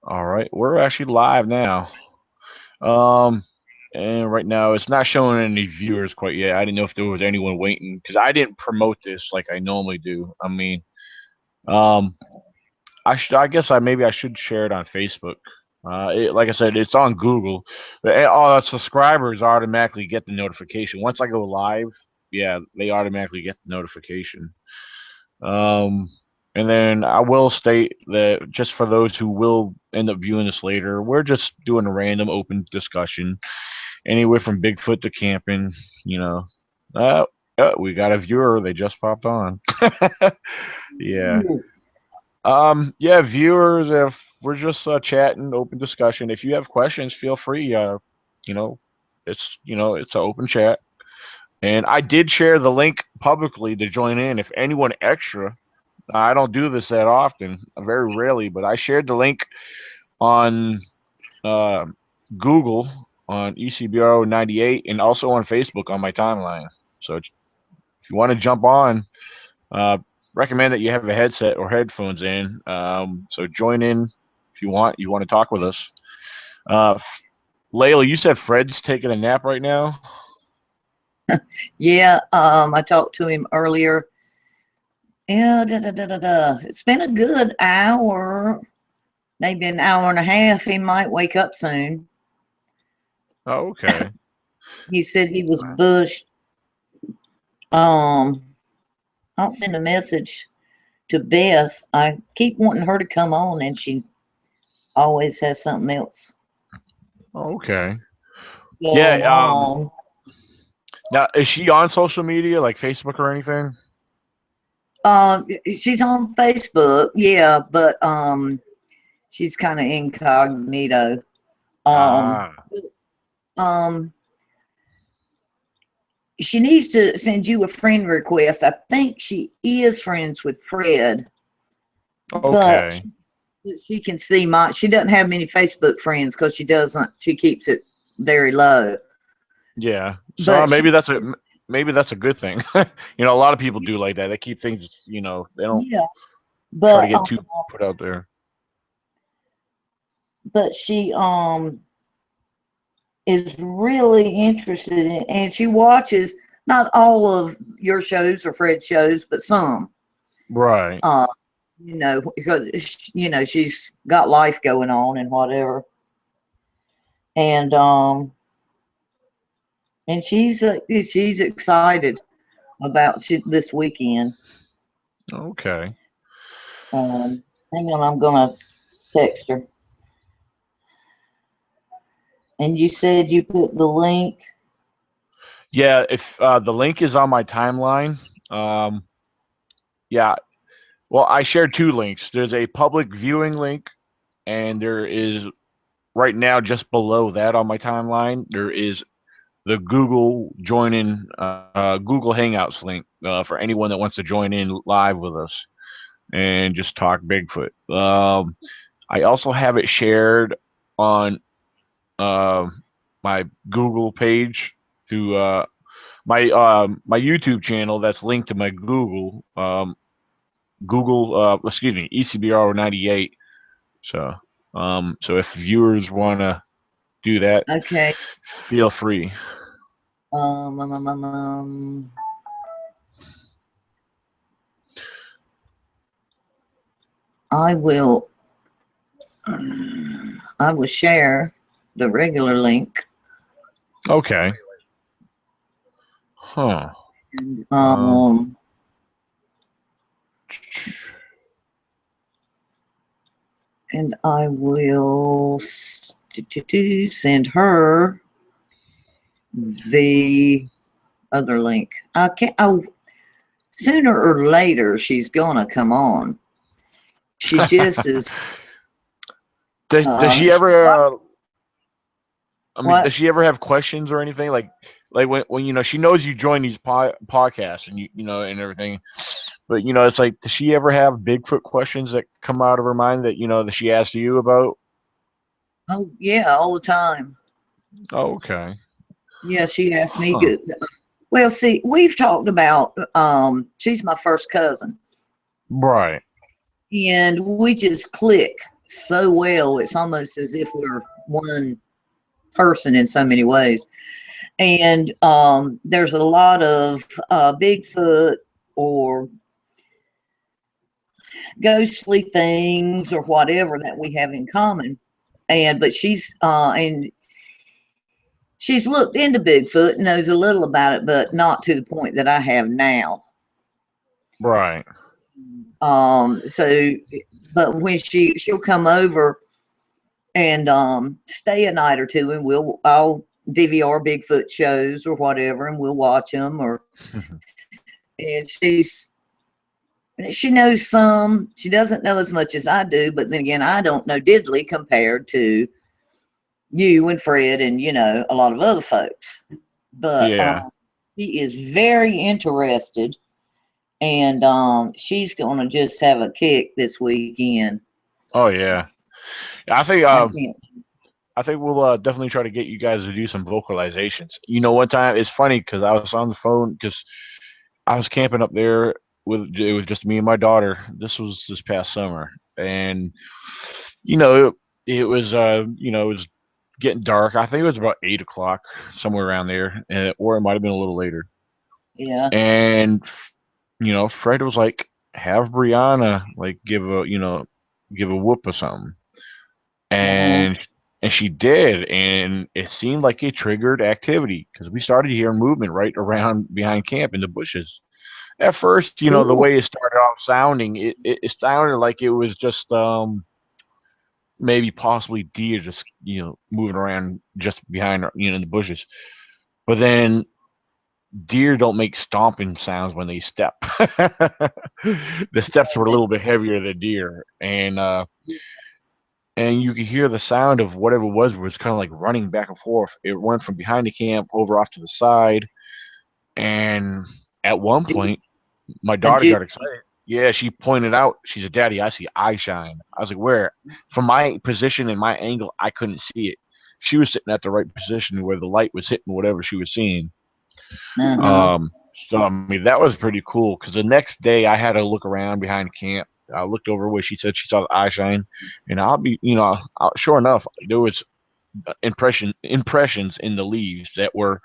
All right, we're actually live now. Um, and right now it's not showing any viewers quite yet. I didn't know if there was anyone waiting because I didn't promote this like I normally do. I mean, um, I guess maybe I should share it on Facebook. Like I said, it's on Google, but all our subscribers automatically get the notification once I go live. Yeah, they automatically get the notification. Um, and then I will state that just for those who will end up viewing this later, we're just doing a random open discussion, anywhere from Bigfoot to camping. You know, uh, we got a viewer; they just popped on. Yeah. Yeah, viewers, if we're just chatting, open discussion. If you have questions, feel free. You know, it's an open chat. And I did share the link publicly to join in. If anyone extra, I don't do this that often, very rarely, but I shared the link on uh, Google on ECBRO 98 and also on Facebook on my timeline. So if you want to jump on, uh, recommend that you have a headset or headphones in. So join in if you want. You want to talk with us. Uh, Layla, you said Fred's taking a nap right now. Yeah, I talked to him earlier. Yeah, it's been a good hour, maybe an hour and a half. He might wake up soon. Oh, okay. He said he was bushed. Um, I'll send a message to Beth. I keep wanting her to come on, and she always has something else Okay. going Yeah. on. Now, is she on social media like Facebook or anything? She's on Facebook, yeah, but she's kind of incognito. Um, Ah. um, she needs to send you a friend request. I think she is friends with Fred, but Okay. she can see my. She doesn't have many Facebook friends because she doesn't. She keeps it very low. Yeah. So But she, maybe that's a good thing. A lot of people do like that. They keep things. They don't yeah, try to but get too put out there. she is really interested in, and she watches not all of your shows or Fred's shows, but some. Right. Uh, because she's got life going on and whatever, and she's excited about this weekend. Okay. Hang on, I'm gonna text her. And you said you put the link. Yeah. If the link is on my timeline, yeah. Well, I shared two links. There's a public viewing link, and there is right now just below that on my timeline. There is the Google Google Hangouts link for anyone that wants to join in live with us and just talk Bigfoot. I also have it shared on uh, my Google page through my YouTube channel that's linked to my Google excuse me ECBRO 98. So if viewers want to do that, Okay. feel free. Um, um, um, um, um, I will. I will share the regular link. Okay. Huh. And, Um. and I will send her the other link. I can't. Sooner or later, she's gonna come on. She just is. Does she She, ever? I mean, does what? she ever have questions or anything like when she knows you join these podcasts and and everything, but it's like does she ever have Bigfoot questions that come out of her mind that that she asks you about? Oh yeah, all the time. Oh, okay. Yeah, she asked me Huh. good. Well, see, we've talked about. She's my first cousin, Right. and we just click. so well. It's almost as if we're one person in so many ways. And there's a lot of Bigfoot or ghostly things or whatever that we have in common. And but she's looked into Bigfoot and knows a little about it, but not to the point that I have now. Right. So, but when she'll come over and stay a night or two, and I'll DVR Bigfoot shows or whatever, and we'll watch them. Or and she knows some. She doesn't know as much as I do, but then again, I don't know diddly compared to you and Fred and a lot of other folks. But Yeah. she is very interested, and she's gonna just have a kick this weekend. Oh yeah. I think I uh, can't. I think we'll definitely try to get you guys to do some vocalizations. One time it's funny because I was on the phone because I was camping up there with just me and my daughter. This was this past summer, and you know it was getting dark. I think it was about 8 o'clock, somewhere around there, or it might have been a little later. Yeah. And Fred was like, "Have Brianna like give a whoop or something," Uh-huh. and she did, and it seemed like it triggered activity because we started hearing movement right around behind camp in the bushes. At first, the Cool. way it started off sounding, it sounded like it was just maybe possibly deer just moving around just behind in the bushes. But then deer don't make stomping sounds when they step. The steps were a little bit heavier than deer, and you could hear the sound of whatever it was kind of like running back and forth. It went from behind the camp over off to the side, and at one point, my A daughter Jew. got excited. Yeah, she pointed out. She said, "Daddy, I see eye shine." I was like, "Where?" From my position and my angle, I couldn't see it. She was sitting at the right position where the light was hitting whatever she was seeing. Uh-huh. So I mean, that was pretty cool because the next day I had to look around behind camp. I looked over where she said she saw the eye shine, and sure enough, there was impressions in the leaves that were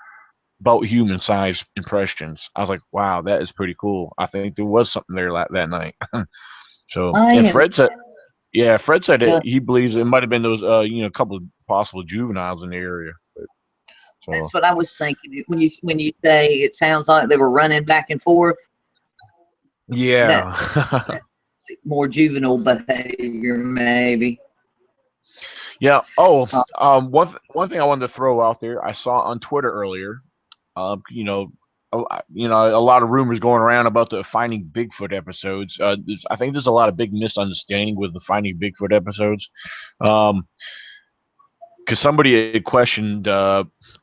about human sized impressions. I was like, wow, that is pretty cool. I think there was something there that night. So, I and have Fred said that uh, he believes it might have been those, couple of possible juveniles in the area. So, that's what I was thinking. When you say it sounds like they were running back and forth, that yeah. more juvenile behavior, maybe. Yeah. Oh, Uh, one thing I wanted to throw out there, I saw on Twitter earlier. A lot of rumors going around about the Finding Bigfoot episodes. I think there's a lot of big misunderstanding with the Finding Bigfoot episodes. Um, because somebody had questioned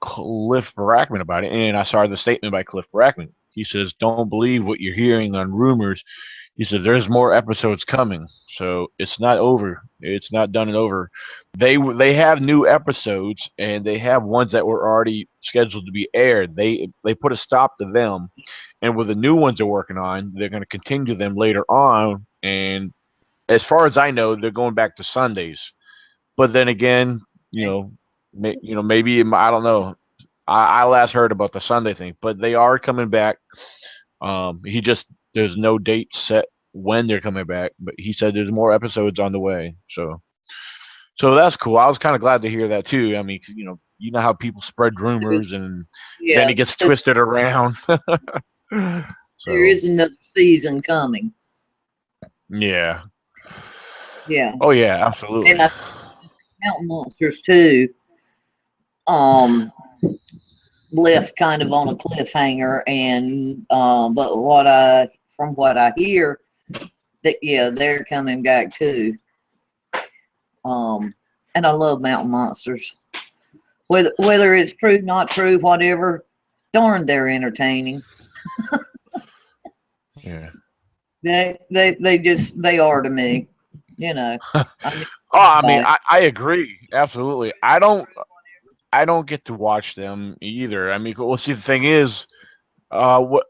Cliff Barackman about it, and I saw the statement by Cliff Barackman. He says, "Don't believe what you're hearing on rumors." He said, "There's more episodes coming, so it's not over. It's not done and over. They have new episodes, and they have ones that were already scheduled to be aired. They put a stop to them, and with the new ones they're working on, they're going to continue them later on. And as far as I know, they're going back to Sundays. But then again, you know, maybe I don't know. I last heard about the Sunday thing, but they are coming back. He just there's no date set when they're coming back, but he said there's more episodes on the way. So that's cool. I was kind of glad to hear that too. I mean, you know how people spread rumors and then yeah, it gets so twisted around. there So is another season coming. yeah. Yeah, Oh yeah, and absolutely. I Mountain Monsters too. Um, left kind of on a cliffhanger, and but from what I hear, that yeah, they're coming back too. Um, and I love Mountain Monsters. Whether it's true, not true, whatever, darn, they're entertaining. Yeah. They are to me. You know, I mean, Oh, I mean, about it. I agree absolutely. I don't get to watch them either. I mean, well, see, the thing is, what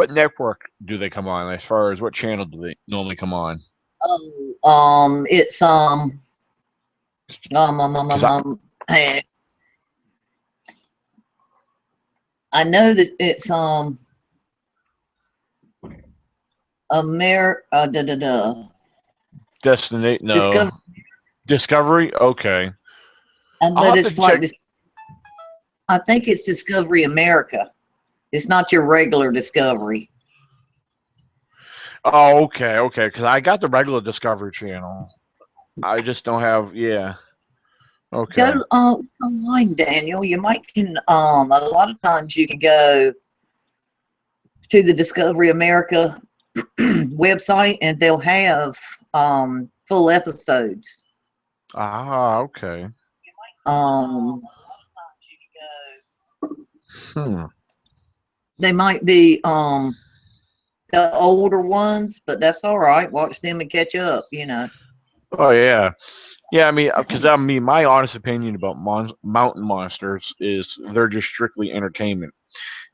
network do they come on? As far as what channel do they normally come on? Oh, it's Because I hey, I know that it's da da da destinate Discovery, no Discovery. Okay, I'll but have to it's like check. this. I think it's Discovery America. It's not your regular Discovery. Oh, okay. Because I got the regular Discovery Channel. I just don't have. Yeah. Okay. Go online, Daniel. You might can a lot of times you can go to the Discovery America website and they'll have full episodes. Ah, okay. Um, Hmm. they might be the older ones, but that's all right. Watch them and catch up, you know. Oh yeah. Yeah, because my honest opinion about mountain monsters is they're just strictly entertainment.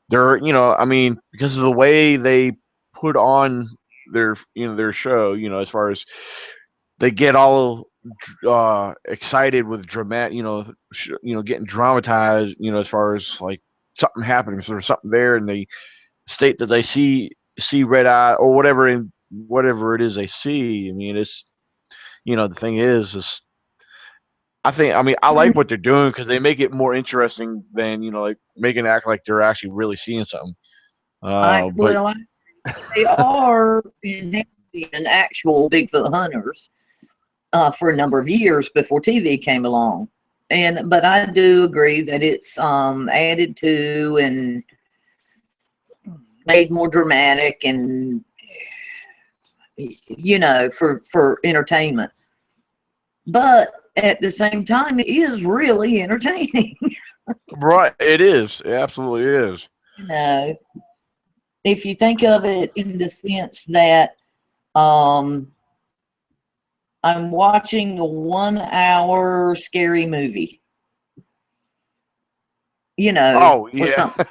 Because of the way they put on their show, as far as they get all excited with dramatic, getting dramatized, as far as like something happening, so there's something there, and they state that they see red eye or whatever it is they see. I mean, it's the thing is I like what they're doing because they make it more interesting than like making it act like they're actually really seeing something. But Well, they are in actual Bigfoot hunters for a number of years before TV came along. But I do agree that it's added to and made more dramatic and for entertainment. But at the same time, it is really entertaining. right, it is. It absolutely is. you know, if you think of it in the sense that um, I'm watching a 1 hour scary movie, Oh or yeah. something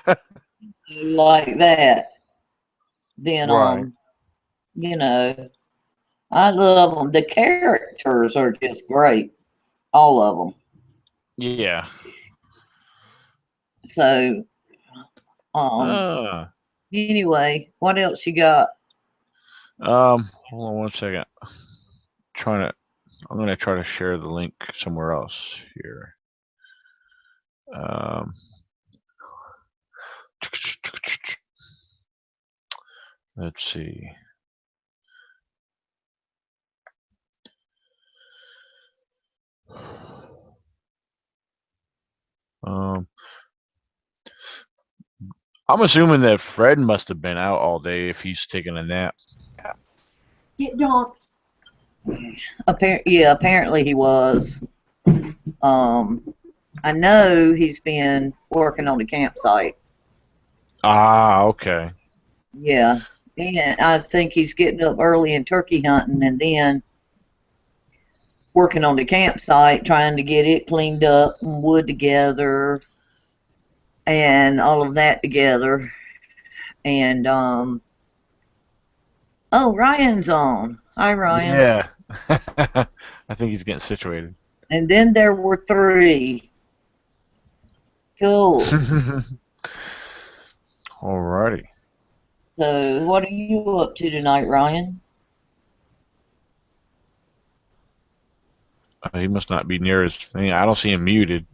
like that, then Right. you know, I love them. The characters are just great, all of them. Yeah. So, um, Uh, anyway, what else you got? Hold on one second. Trying to. I'm gonna try to share the link somewhere else here. Um. Let's see. Um. I'm assuming that Fred must have been out all day if he's taking a nap. Get John. Yeah, apparently he was. Um, I know he's been working on the campsite. Ah, okay. Yeah, and I think he's getting up early and turkey hunting, and then working on the campsite, trying to get it cleaned up and wood together and all of that together. And oh, Ryan's on. Hi, Ryan. Yeah. I think he's getting situated. And then there were three. Cool. Alrighty. So, what are you up to tonight, Ryan? He must not be near his thing. I don't see him muted.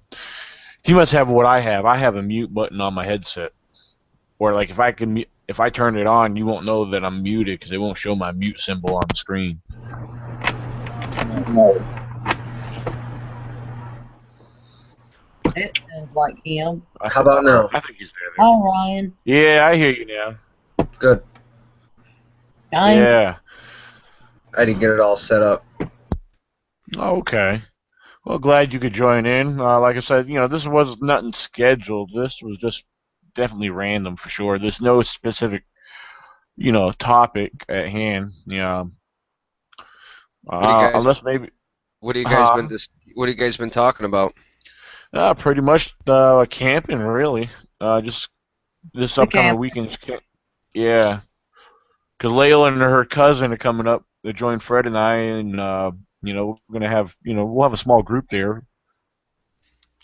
He must have what I have. I have a mute button on my headset, or like if I turn it on, you won't know that I'm muted because it won't show my mute symbol on the screen. No. It sounds like him. How about now? I think he's there. Hi, Ryan. Yeah, I hear you now. Good. Hi. Yeah. I had to get it all set up. Okay. Well, glad you could join in. Like I said, this was nothing scheduled. This was just definitely random for sure. There's no specific, topic at hand. What do you guys Unless maybe, what do you guys been uh, dis what do you guys been talking about? pretty much camping really. Just this The upcoming camp. weekend. Yeah, because Layla and her cousin are coming up join Fred and I, and we're gonna have we'll have a small group there.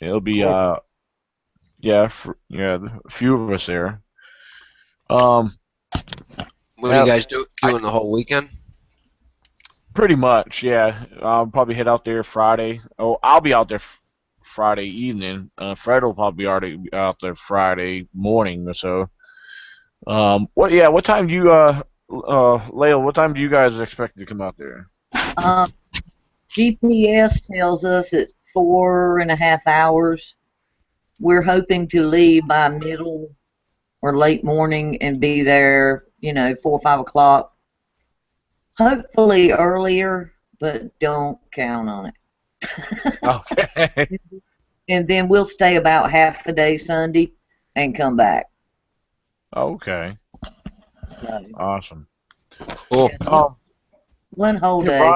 It'll be Cool. a few of us there. Um, What are you yeah, guys doing the whole weekend? pretty much, yeah. I'll probably head out there Friday. Oh, I'll be out there Friday evening. Fred will probably already be out there Friday morning or so. What time do you Leila, what time do you guys expect to come out there? Um, GPS tells us it's 4.5 hours. We're hoping to leave by middle or late morning and be there, 4 or 5 o'clock. Hopefully earlier, but don't count on it. Okay. And then we'll stay about half a day Sunday and come back. Okay. So, Awesome. Cool. yeah, one whole Hey, day.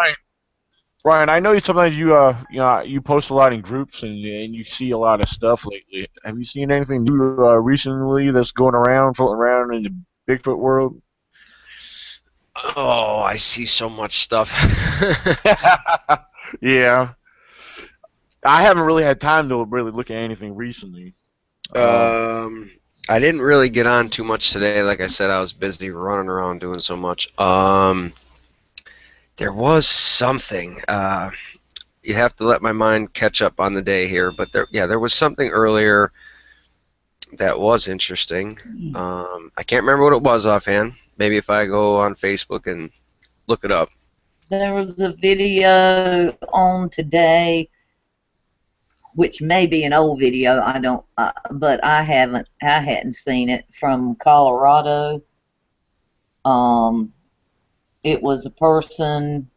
Brian, I know sometimes you post a lot in groups and you see a lot of stuff lately. Have you seen anything new recently that's going around, floating around in the Bigfoot world? Oh, I see so much stuff. Yeah, I haven't really had time to really look at anything recently. I didn't really get on too much today. Like I said, I was busy running around doing so much. There was something. You have to let my mind catch up on the day here, but there was something earlier that was interesting. I can't remember what it was offhand. Maybe if I go on Facebook and look it up. There was a video on today, which may be an old video. I don't, but I hadn't seen it, from Colorado. It was a person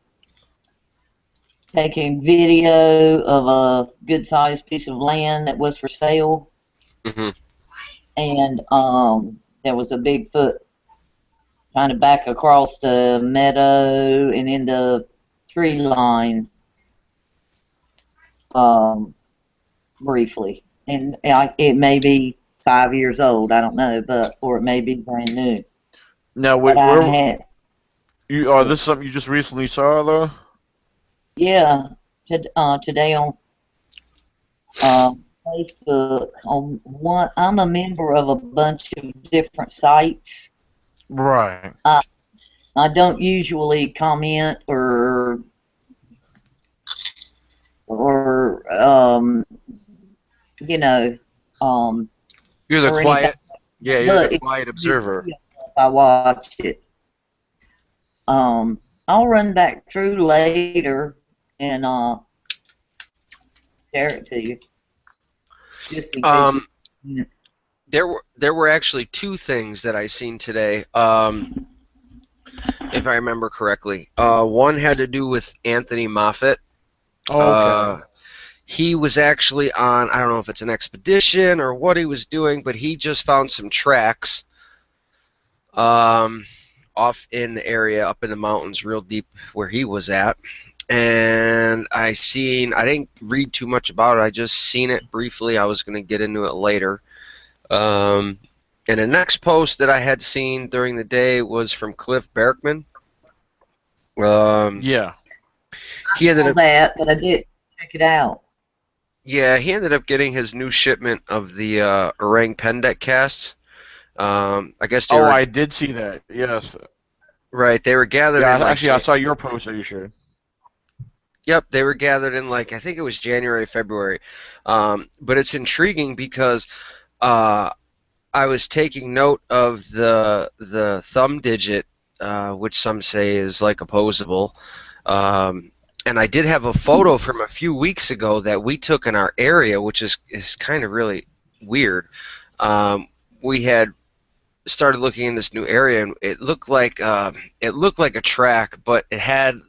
taking video of a good-sized piece of land that was for sale, Hmm. and there was a Bigfoot kind of back across the meadow and in the tree line, briefly. And it may be 5 years old, I don't know, or it may be brand new. Now, But wait, I where had, you? This is something you just recently saw, though? yeah, today on Facebook. On one, I'm a member of a bunch of different sites. Right. I don't usually comment or you know You're the or anything. quiet. Yeah, you're the But quiet observer. if I watch it, I'll run back through later and share it to you, just in case Um, you. there were actually two things that I seen today. If I remember correctly, one had to do with Anthony Moffat. Okay. He was actually on, I don't know if it's an expedition or what he was doing, but he just found some tracks off in the area, up in the mountains, real deep where he was at. And I didn't read too much about it. I just seen it briefly. I was going to get into it later. And the next post that I had seen during the day was from Cliff Berkman. Yeah. He ended All up, that, but I did check it out. yeah, he ended up getting his new shipment of the orang pendek casts. I guess they Oh, were I did see that. Yes. right. They were gathered Yeah. in like Actually, I saw your post that you shared. Yep, they were gathered in like I think it was January, February. But it's intriguing because uh, I was taking note of the thumb digit, which some say is like opposable. And I did have a photo from a few weeks ago that we took in our area, which is kind of really weird. We had started looking in this new area, and it looked like a track, but it had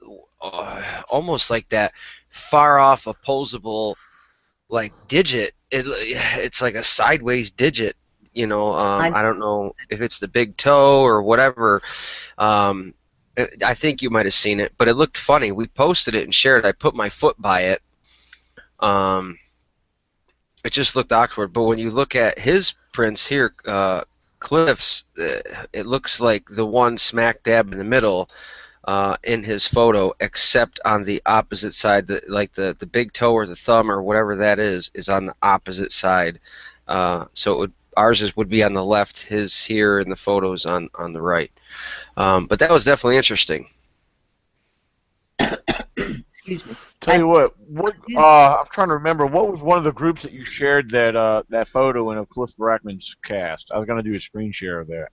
almost like that far off opposable like digit. It's like a sideways digit. I I don't know if it's the big toe or whatever. Um, I think you might have seen it, but it looked funny. We posted it and shared it. I put my foot by it. Um, it just looked awkward. But when you look at his prints here, Cliff's, it looks like the one smack dab in the middle. in his photo, except on the opposite side. Like the big toe or the thumb or whatever that is on the opposite side. So ours would be on the left, his here, and the photos on the right. But that was definitely interesting. Excuse me. Tell you what I'm trying to remember what was one of the groups that you shared that photo in of Cliff Brackman's cast. I was gonna do a screen share of that.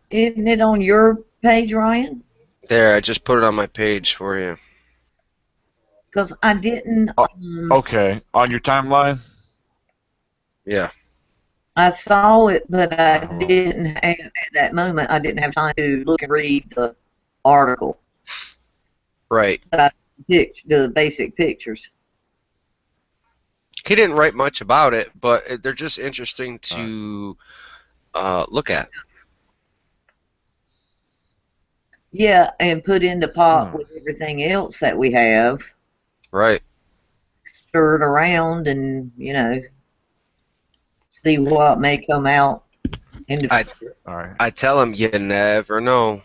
Isn't it on your page, Ryan? There, I just put it on my page for you. Because I didn't. Okay, on your timeline. Yeah. I saw it, but I didn't have, at that moment, I didn't have time to look and read the article. Right. But I picked the basic pictures. He didn't write much about it, but they're just interesting to look at. Yeah, and put into pot with everything else that we have. Right. Stir it around and, you know, see what may come out in the future. I tell him you never know.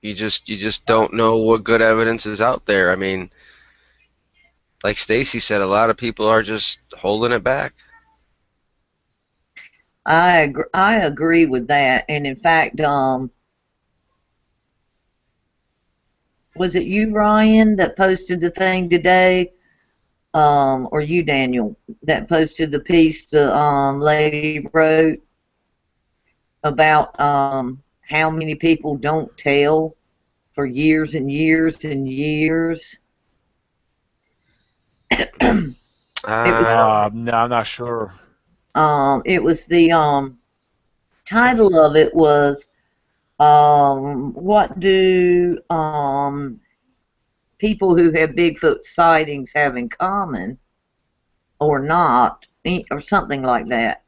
You just don't know what good evidence is out there. I mean, like Stacy said, a lot of people are just holding it back. I agree with that, and in fact, was it you, Ryan, that posted the thing today, or you, Daniel, that posted the piece the lady wrote about how many people don't tell for years and years and years? No, I'm not sure. It was the title of it was what do people who have Bigfoot sightings have in common or not, or something like that.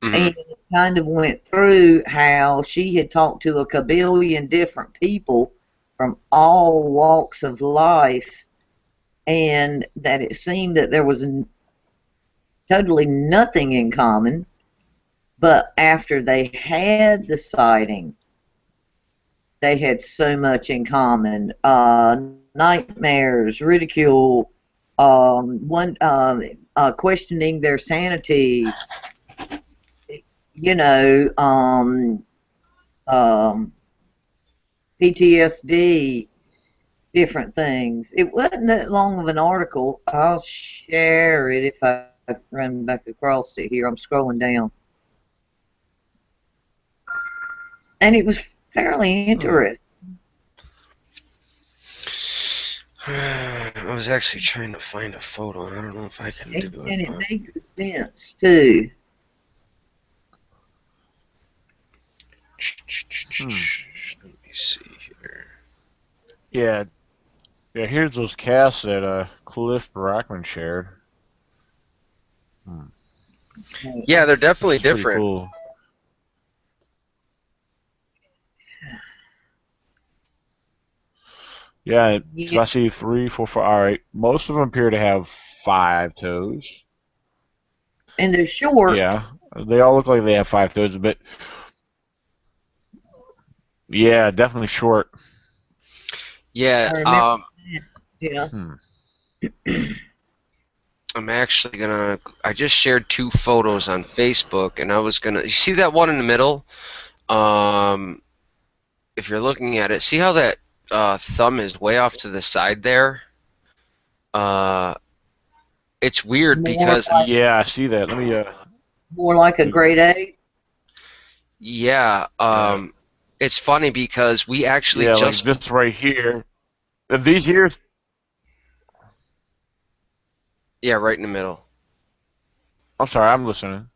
Mm-hmm. And it kind of went through how she had talked to a kabillion different people from all walks of life, and that it seemed that there was totally nothing in common, but after they had the sighting, they had so much in common. Nightmares, ridicule, questioning their sanity, you know, PTSD, different things. It wasn't that long of an article. I'll share it if I run back across it here. I'm scrolling down. And it was fairly interesting. I was actually trying to find a photo. I don't know if I can do it. And it made good sense, too. Let me see here. Yeah, here's those casts that Cliff Brackman shared. Yeah, they're definitely different. Cool. Yeah, because I see 3, 4, 5. All right, most of them appear to have 5 toes. And they're short. Yeah, they all look like they have 5 toes, but yeah, definitely short. Yeah. Yeah. I'm actually gonna. I just shared 2 photos on Facebook, and I was gonna. You see that one in the middle? If you're looking at it, see how that thumb is way off to the side there? It's weird because yeah, I see that. Let me more like a grade A. Yeah. It's funny because we actually just like this right here. These here. Yeah, right in the middle. I'm sorry, I'm listening.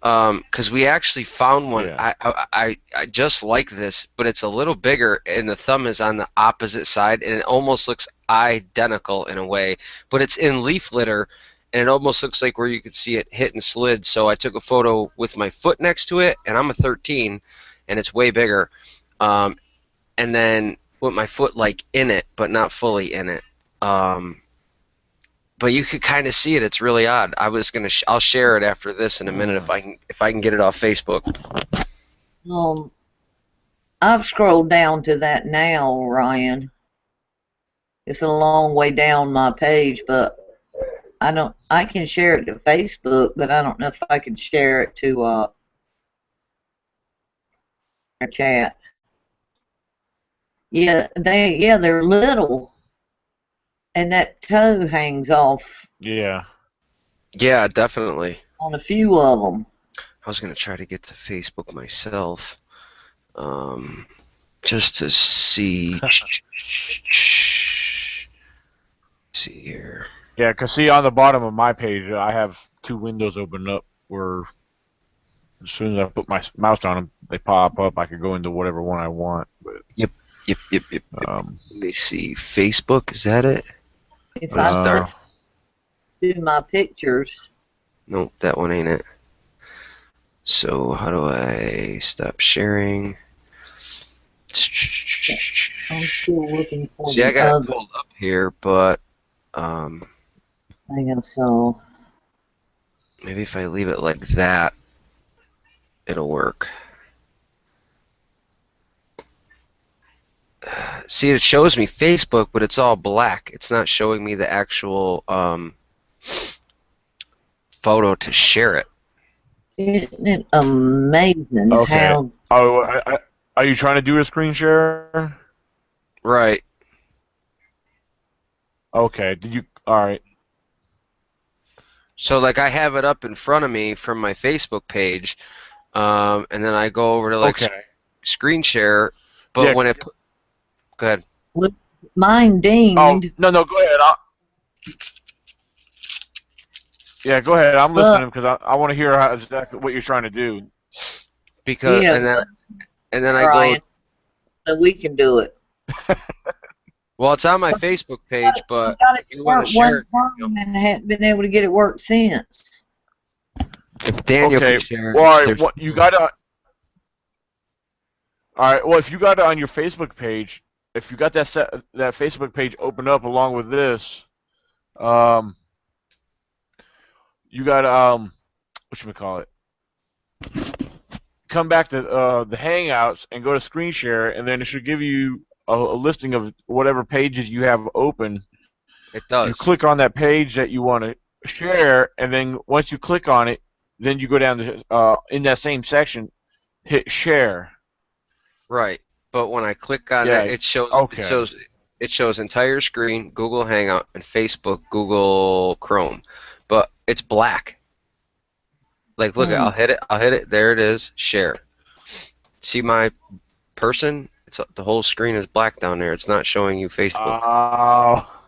Because we actually found one. Yeah. I just like this, but it's a little bigger, and the thumb is on the opposite side, and it almost looks identical in a way. But it's in leaf litter, and it almost looks like where you could see it hit and slid. So I took a photo with my foot next to it, and I'm a 13, and it's way bigger. And then with my foot like in it, but not fully in it. But you could kind of see it. It's really odd. I was gonna. I'll share it after this in a minute if I can get it off Facebook. I've scrolled down to that now, Ryan. It's a long way down my page, but I can share it to Facebook, but I don't know if I can share it to a chat. Yeah, they're little, and that toe hangs off Yeah. Yeah, definitely. on a few of them. I was gonna try to get to Facebook myself, just to see. See here. Yeah, because see, on the bottom of my page, I have two windows open up where as soon as I put my mouse on them, they pop up. I could go into whatever one I want. But Yep. Let um, me see. Facebook, is that it? If Let's I start. uh, do my pictures, Nope, that one ain't it. So how do I stop sharing? I'm still looking for See, I the got it other pulled up here, but thing I saw. maybe if I leave it like that, it'll work. See, it shows me Facebook, but it's all black. It's not showing me the actual photo to share it. Isn't it amazing okay. how Oh, are you trying to do a screen share? Right. Okay. Did you? All right. So like I have it up in front of me from my Facebook page, and then I go over to like Okay. screen share, but Yeah. when it go ahead. with mine Oh dinged, no, go ahead. Yeah, go ahead. I'm but listening because I want to hear exactly what you're trying to do. Because yeah, and then I go, Ryan, so we can do it. well, it's on my Facebook page, We but got it if you to want to work share one it, time and hadn't been able to get it worked since. if Daniel can Okay. share Well, it, all right. there's What you got to? All right. Well, if you got it on your Facebook page, if you got that Facebook page open up along with this, um, you got what you call it? Come back to the Hangouts and go to Screen Share, and then it should give you a listing of whatever pages you have open. it You does. click on that page that you want to share, and then once you click on it, then you go down to in that same section, hit share. Right. But when I click on that, Yeah. it shows it Okay. shows it shows entire screen, Google Hangout, and Facebook, Google Chrome. But it's black. Like look, Hmm. I'll hit it, there it is, share. See my person? It's the whole screen is black down there. It's not showing you Facebook. Oh,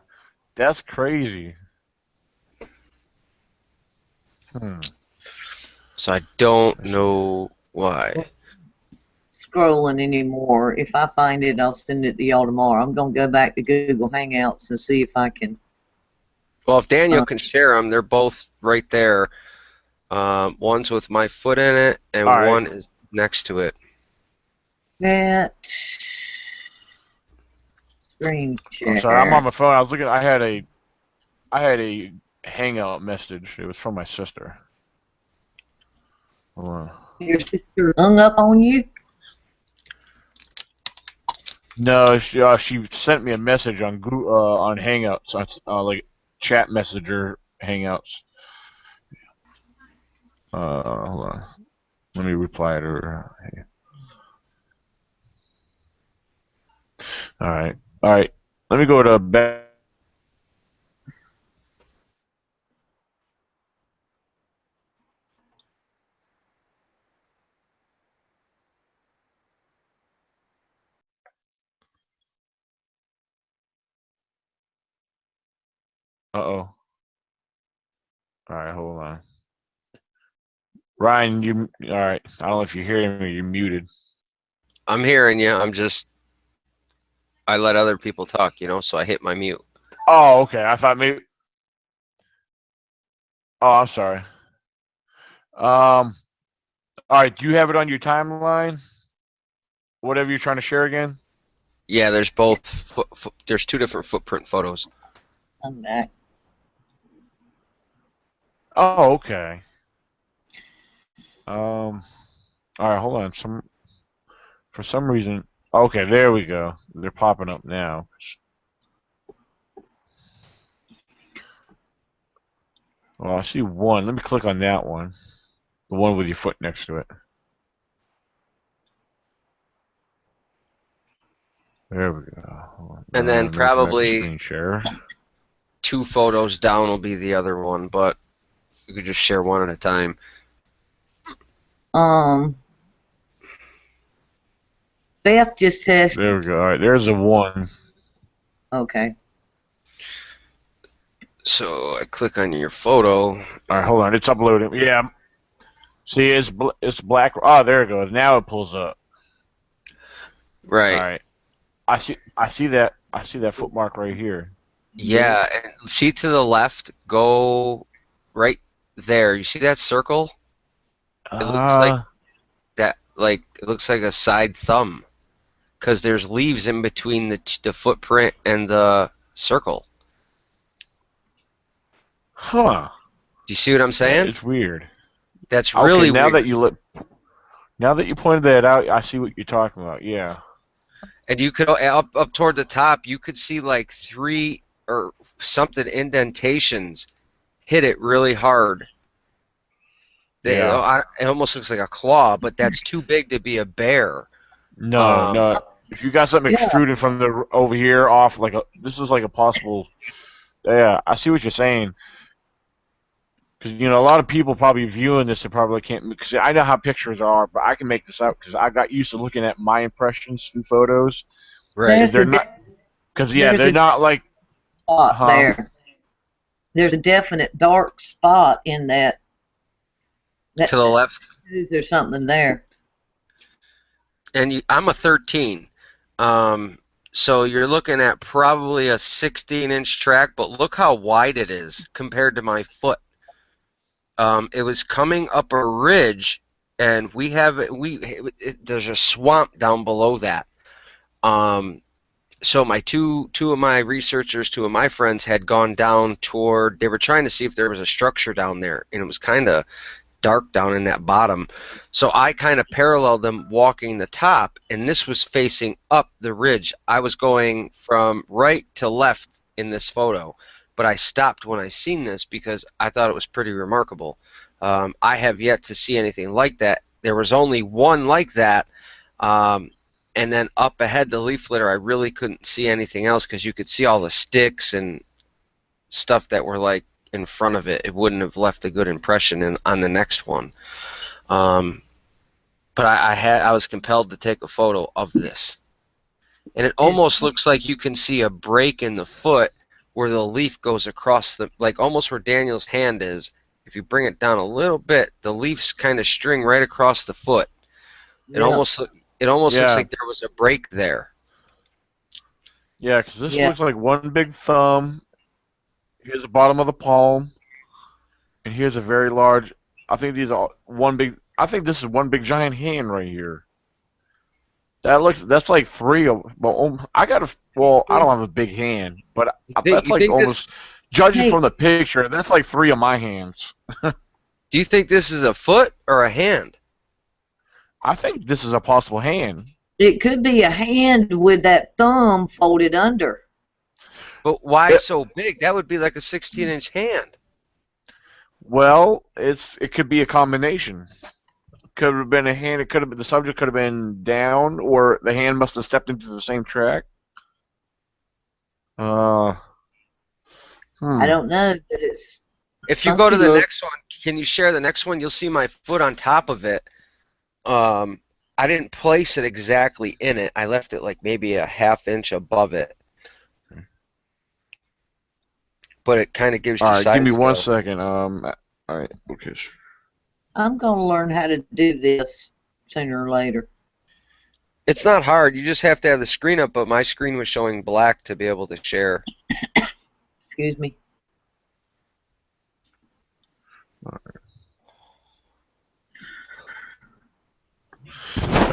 that's crazy. Hmm. So I don't Let's see. know why. Scrolling anymore. If I find it, I'll send it to y'all tomorrow. I'm gonna go back to Google Hangouts and see if I can. Well, if Daniel Uh, can share them, they're both right there. One's with my foot in it, All and right. one is next to it. that screen I'm sorry. I'm share. on my phone. I was looking. I had a Hangout message. It was from my sister. Hold on. Your sister hung up on you? No, she sent me a message on on Hangouts, on like chat messenger Hangouts. Hold on. Let me reply to her. Hey. All right, all right. Let me go to back. Uh-oh. All right, hold on. Ryan, you all right? I don't know if you're hearing me. You're muted. I'm hearing you. I let other people talk, so I hit my mute. Oh, okay. I thought maybe. Oh, I'm sorry. All right. Do you have it on your timeline? Whatever you're trying to share again. Yeah, there's there's two different footprint photos. I'm back. Oh, okay. All right. Hold on. For some reason, okay, there we go. They're popping up now. Well, I see one. Let me click on that one. The one with your foot next to it. There we go. And then Let me come back to probably screen share. 2 photos down will be the other one, but you could just share one at a time. Beth just says. There we go. All right, there's a one. Okay. So I click on your photo. All right, hold on. It's uploading. Yeah. See, it's black. Oh, there it goes. Now it pulls up. Right. All right. I see that foot mark right here. Yeah, and see to the left, go right there. You see that circle? It looks like that, like it looks like a side thumb, because there's leaves in between the footprint and the circle. Huh. Do you see what I'm saying? It's weird. That's Okay, really now weird. now that you pointed that out, I see what you're talking about. Yeah. And you could up toward the top, you could see like 3 or something indentations hit it really hard. Yeah. It almost looks like a claw, but that's too big to be a bear. No. If you got something Yeah. extruded from the over here off, this is like a possible. Yeah, I see what you're saying. Because a lot of people probably viewing this, they probably can't. Because I know how pictures are, but I can make this out because I got used to looking at my impressions through photos. Right. There's They're a not. Because there's they're a not like. spot there. There's a definite dark spot in that. To the left. There's something there. And I'm a 13. So you're looking at probably a 16-inch track, but look how wide it is compared to my foot. It was coming up a ridge, and there's a swamp down below that. So my two of my researchers, 2 of my friends, had gone down toward. They were trying to see if there was a structure down there, and it was kind of dark down in that bottom. So I kind of paralleled them walking the top, and this was facing up the ridge. I was going from right to left in this photo, but I stopped when I seen this because I thought it was pretty remarkable. I have yet to see anything like that. There was only one like that, and then up ahead the leaf litter, I really couldn't see anything else because you could see all the sticks and stuff that were like in front of it. It wouldn't have left a good impression on the next one. But I was compelled to take a photo of this, and it almost looks like you can see a break in the foot where the leaf goes across like almost where Daniel's hand is. If you bring it down a little bit, the leaves kind of string right across the foot. It almost looks like there was a break there. Yeah, because this looks like one big thumb. Here's the bottom of the palm, and here's a very large. I think these are one big. I think this is one big giant hand right here. That's like 3 of. Well, I got a. Well, I don't have a big hand, but that's like almost. Judging from the picture, that's like 3 of my hands. Do you think this is a foot or a hand? I think this is a possible hand. It could be a hand with that thumb folded under. But why so big? That would be like a 16-inch hand. Well, it could be a combination. Could have been a hand. It could have been the subject could have been down, or the hand must have stepped into the same track. I don't know, but it's. If you go to the next one, can you share the next one? You'll see my foot on top of it. I didn't place it exactly in it. I left it like maybe a half-inch above it. But it kind of gives you size. All right, give me 1 second. All right, okay. I'm gonna learn how to do this sooner or later. It's not hard. You just have to have the screen up, but my screen was showing black to be able to share. Excuse me. All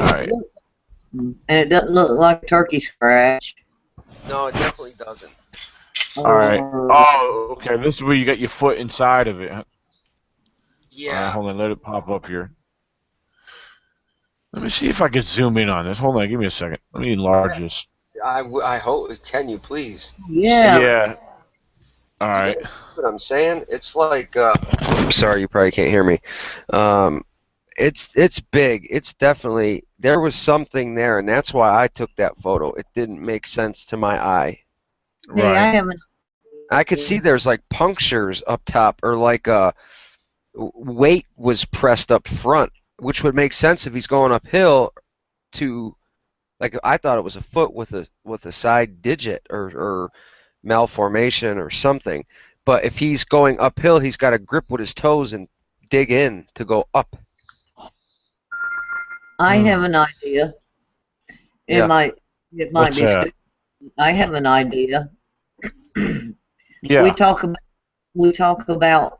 right. And it doesn't look like a turkey scratch. No, it definitely doesn't. All right. Oh, okay. This is where you got your foot inside of it. Yeah. All right, hold on. Let it pop up here. Let me see if I can zoom in on this. Hold on, give me a second. Let me enlarge this. I hope. Can you please? You see Yeah, what? Yeah. All You right. guys see what I'm saying? It's like. Sorry, you probably can't hear me. Um, it's big. It's definitely there was something there, and that's why I took that photo. It didn't make sense to my eye. hey, I Right. haven't. I could see there's like punctures up top, or like a weight was pressed up front, which would make sense if he's going uphill to like I thought it was a foot with a side digit or malformation or something. But if he's going uphill, he's got to grip with his toes and dig in to go up. I have Hmm. an idea. It Yeah. might. It might What's be that? stupid. I have an idea. we Yeah. talk about we talk about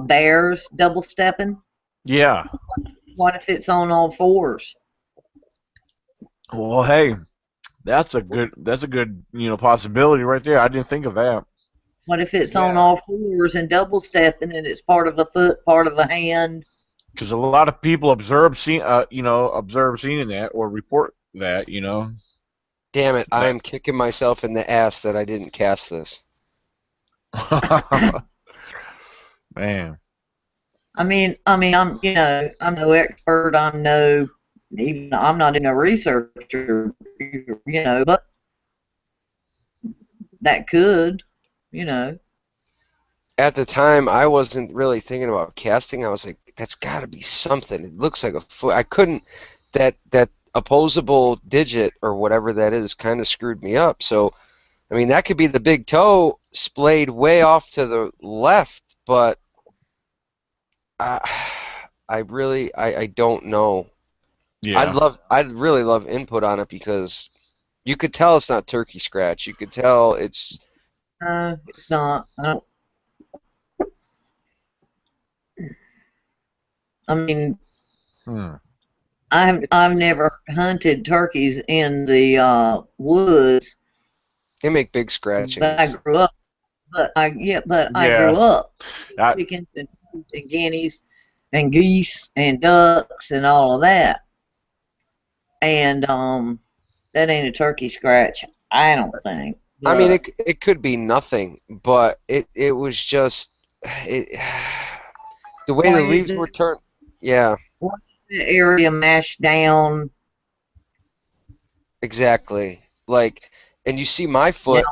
bears double stepping. Yeah. What if it's on all fours? Well, hey, that's a good possibility right there. I didn't think of that. What if it's on Yeah. all fours and double stepping and it's part of a foot, part of a hand? Because a lot of people observe seeing that or report that. Damn it! I But am kicking myself in the ass that I didn't cast this. man. I'm no expert. I'm not even a researcher, but that could, you know. At the time, I wasn't really thinking about casting. I was like, that's got to be something. It looks like a foot. I couldn't. That opposable digit or whatever that is kind of screwed me up. So, I mean, that could be the big toe splayed way off to the left, but I, I don't know. Yeah. I'd really love input on it because you could tell it's not turkey scratch. You could tell it's It's not. I mean, Hmm. I've never hunted turkeys in the woods, they make big but I scratchings. grew up. But I grew Yeah. up I, chickens and guineas and geese and ducks and all of that. And that ain't a turkey scratch, I don't think. I mean, But it could be nothing, but it was just it, the way why the is leaves the were turned. Yeah, area mashed down exactly. Like, and you see my now? foot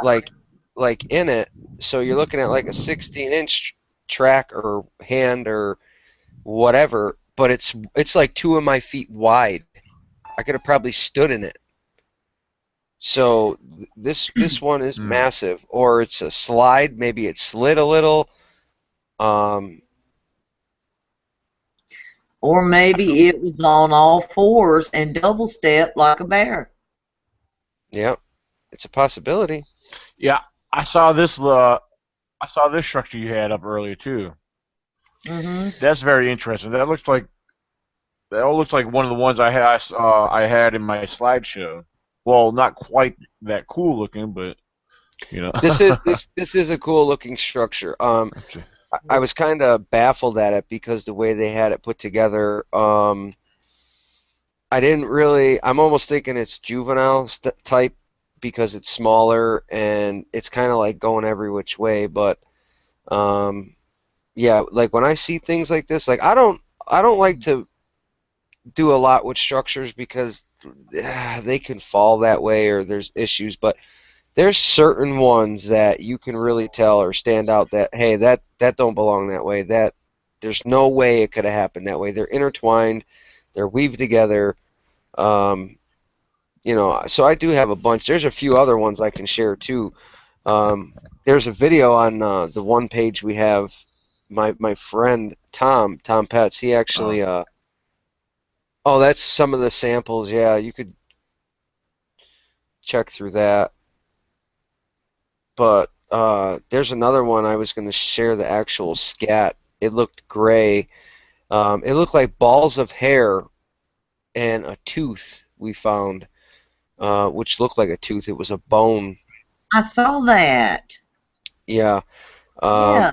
like in it, so you're looking at like a 16-inch track or hand or whatever, but it's like 2 of my feet wide. I could have probably stood in it. So this one is hmm. massive, or it's a slide. Maybe it slid a little. Um, Or maybe it was on all fours and double stepped like a bear. yeah, it's a possibility. Yeah. I saw this. I saw this structure you had up earlier too. Hmm. That's very interesting. That looks like one of the ones I had in my slideshow. Well, not quite that cool looking, but you know. This is a cool looking structure. I was kind of baffled at it because the way they had it put together. I didn't really. I'm almost thinking it's juvenile type because it's smaller and it's kind of like going every which way. But um, yeah, like when I see things like this, like I don't like to do a lot with structures because they can fall that way or there's issues. But there's certain ones that you can really tell or stand out that hey that don't belong that way. That there's no way it could have happened that way. They're intertwined, they're weaved together. Um, so I do have a bunch. There's a few other ones I can share too. There's a video on the one page we have. My friend Tom Petz. He uh, actually oh, that's some of the samples. Yeah, you could check through that. But there's another one I was going to share the actual scat. It looked gray. It looked like balls of hair and a tooth we found, which looked like a tooth. It was a bone. I saw that. Yeah. Yeah.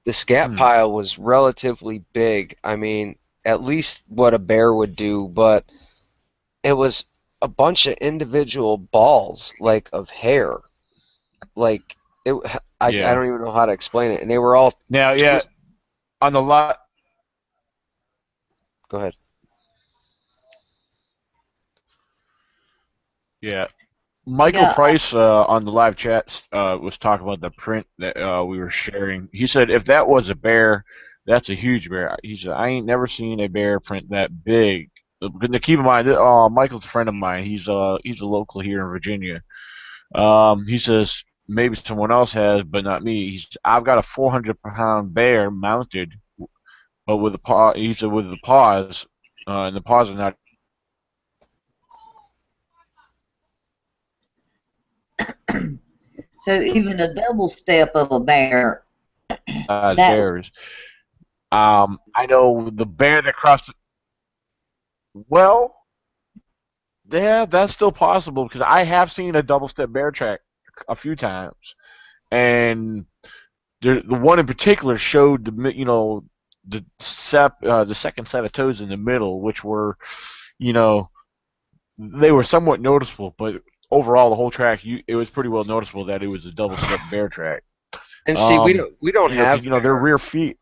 The scat hmm. pile was relatively big. I mean, at least what a bear would do, but it was a bunch of individual balls, like, of hair. Like, I Yeah. don't even know how to explain it. And they were all Now, yeah, twist. on the lot. Go ahead. Yeah, Michael Yeah, Price on the live chat was talking about the print that we were sharing. He said if that was a bear, that's a huge bear. He said I ain't never seen a bear print that big. But keep in mind, Michael's a friend of mine. He's a local here in Virginia. He says maybe someone else has, but not me. I've got a 400-pound bear mounted, but with the paw. He said with the paws, and the paws are not so even a double step of a bear, as that bears. I know the bear that crossed. Well, yeah, that's still possible because I have seen a double step bear track a few times, and the one in particular showed the second set of toes in the middle, which were you know they were somewhat noticeable, but overall the whole track it was pretty well noticeable that it was a double step bear track. And see, we don't Because have their bear. rear feet,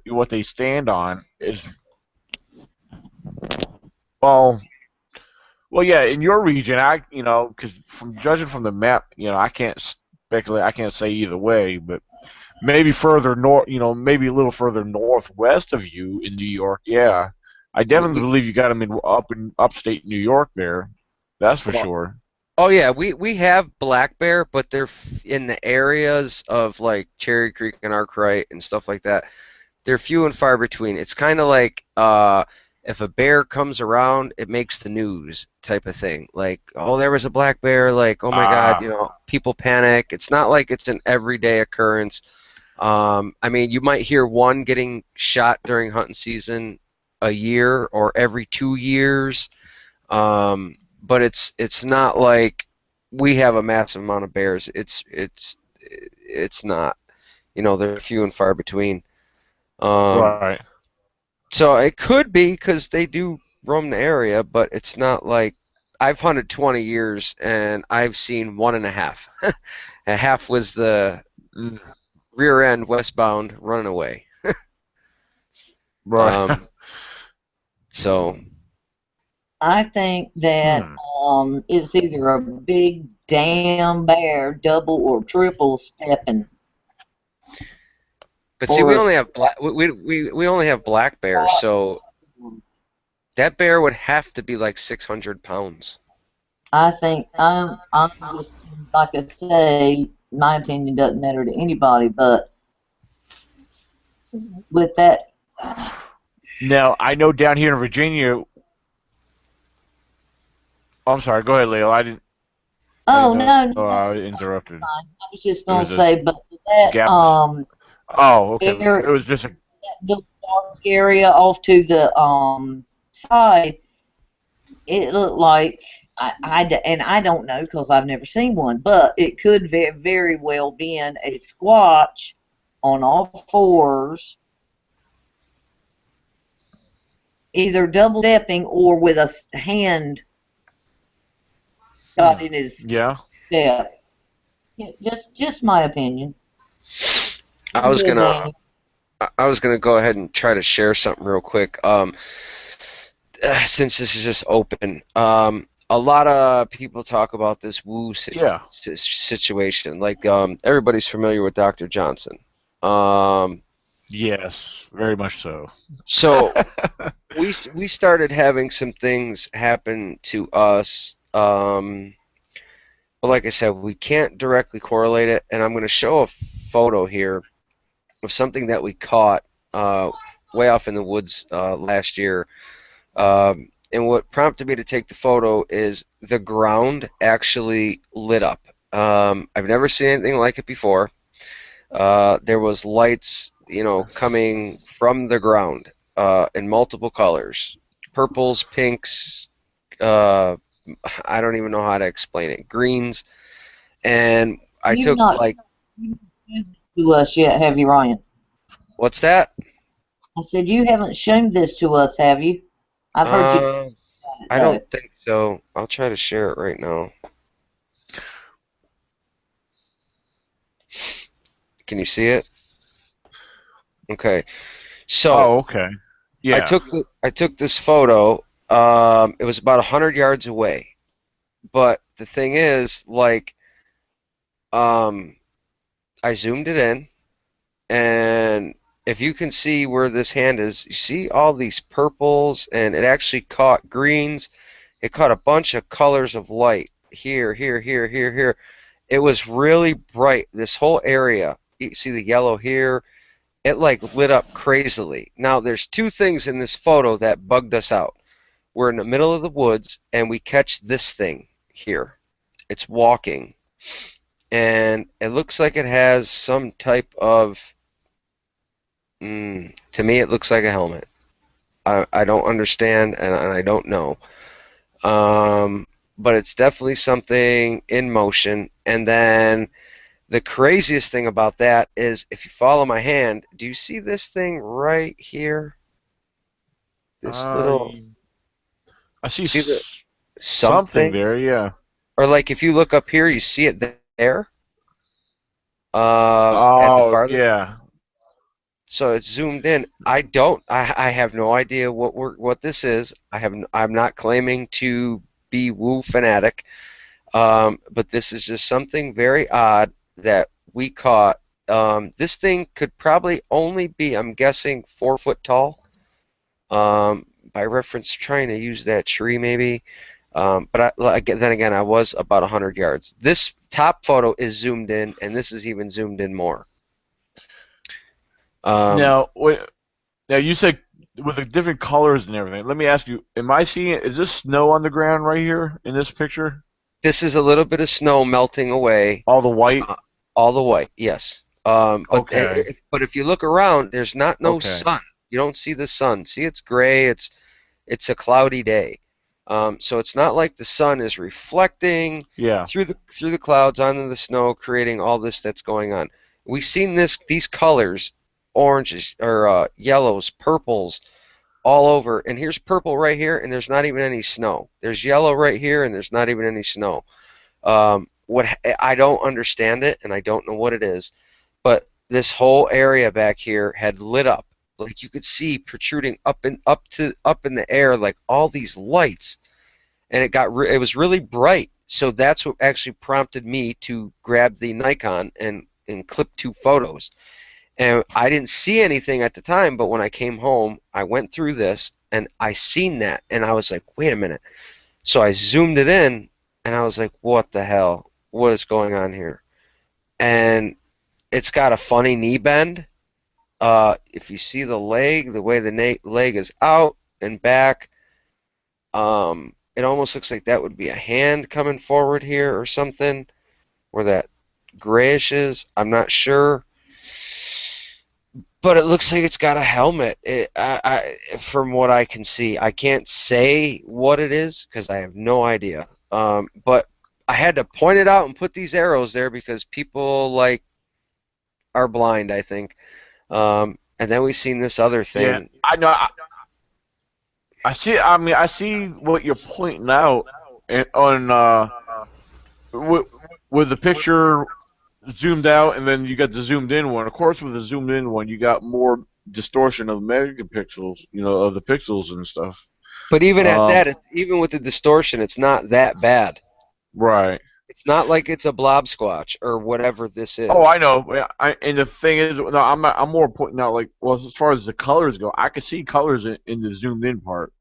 what they stand on is well. Well, yeah, in your region, because from judging from the map, I can't speculate. I can't say either way, but maybe further north, maybe a little further northwest of you in New York. Yeah, I definitely We believe you got them in upstate New York there. That's for well, sure. oh yeah, we have black bear, but they're in the areas of like Cherry Creek and Arkwright and stuff like that. They're few and far between. It's kind of like if a bear comes around, it makes the news type of thing. Like, oh, there was a black bear. Like, oh my God, Ah, people panic. It's not like it's an everyday occurrence. I mean, you might hear one getting shot during hunting season a year or every 2 years, but it's not like we have a massive amount of bears. It's not. They're few and far between. Um, right. so it could be because they do roam the area, but it's not like I've hunted 20 years and I've seen one and a half. A half was the Mm, rear end westbound running away. right. Um, so I think that Hmm. it's either a big damn bear, double or triple stepping, But see, or we a only have black. We only have black bears, squat. so that bear would have to be like 600 pounds. I think I'm just like I say, my opinion doesn't matter to anybody, but with that, Now I know down here in Virginia. Oh, I'm sorry. Go ahead, Leo. I didn't oh know no, no, no, I interrupted. I was just There gonna was a say, but with that gap. Oh, okay. area, It was just a. that little dark area off to the side, it looked like and I don't know because I've never seen one, but it could very well been a squatch on all fours, either double stepping or with a hand Hmm. got in his Yeah. step. Yeah, just my opinion. I Go was ahead, gonna Danny. I was gonna go ahead and try to share something real quick. Since this is just open, a lot of people talk about this Yeah. situation. Like, everybody's familiar with Dr. Johnson. Um, Yes. Very much so. so we started having some things happen to us. But like I said, we can't directly correlate it, and I'm going to show a photo here of something that we caught uh, way off in the woods last year. And what prompted me to take the photo is the ground actually lit up. I've never seen anything like it before. There was lights, coming from the ground in multiple colors, purples, pinks. Uh, I don't even know how to explain it. Greens, and I You've took not like, shown to us yet, have you, Ryan? what's that? I said you haven't shown this to us, have you? I've heard you Uh, about it I though. don't think So I'll try to share it right now. Can you see it? Okay. So Oh, okay. Yeah. I took this photo. It was about 100 yards away. But the thing is, like, um, I zoomed it in, and if you can see where this hand is, you see all these purples, and it actually caught greens. It caught a bunch of colors of light here, here, here, here, here. It was really bright. This whole area. You see the yellow here. It like lit up crazily. Now, there's two things in this photo that bugged us out. We're in the middle of the woods, and we catch this thing here. It's walking, and it looks like it has some type of. To me, it looks like a helmet. I don't understand, and I don't know. But it's definitely something in motion. And then the craziest thing about that is if you follow my hand, do you see this thing right here? This Uh, little, I see see the something something? there. Yeah. Or like if you look up here, you see it there, at the Oh, farther. yeah. So it's zoomed in. I have no idea what this is. I'm not claiming to be woo fanatic. But this is just something very odd that we caught. This thing could probably only be, I'm guessing, 4 foot tall. By reference, trying to use that tree maybe. Then again, I was about 100 yards. This top photo is zoomed in, and this is even zoomed in more. Um, Now, wait. Now you said with the different colors and everything. Let me ask you: am I seeing it? Is this snow on the ground right here in this picture? this is a little bit of snow melting away. All the white. Uh, all the way, yes. Okay. But if you look around, there's not no Okay. sun. You don't see the sun. See, it's gray. It's a cloudy day. So it's not like the sun is reflecting Yeah. through the clouds onto the snow, creating all this that's going on. We've seen these colors, oranges or yellows, purples, all over. And here's purple right here, and there's not even any snow. There's yellow right here, and there's not even any snow. What I don't understand it, and I don't know what it is, but this whole area back here had lit up. Like you could see protruding up in the air, like all these lights, and it was really bright. So that's what actually prompted me to grab the Nikon and clip 2 photos. And I didn't see anything at the time, but when I came home, I went through this and I seen that, and I was like, wait a minute. So I zoomed it in, and I was like, what the hell? What is going on here? And it's got a funny knee bend. If you see the leg, the way the leg is out and back, it almost looks like that would be a hand coming forward here or something, where that grayish is. I'm not sure, but it looks like it's got a helmet. From what I can see, I can't say what it is because I have no idea. But I had to point it out and put these arrows there because people like are blind, I think. And then we seen this other Yeah. thing. I know. I see. I mean, I see what you're pointing out on with, with the picture zoomed out, and then you got the zoomed in one. Of course, with the zoomed in one, you got more distortion of megapixels, of the pixels and stuff. But even at Um, that, even with the distortion, it's not that bad. right. It's not like it's a blob squatch or whatever this Oh, is. I know. Yeah, and the thing is, no, I'm not. I'm more pointing out like, well, as far as the colors go, I could see colors in the zoomed in part.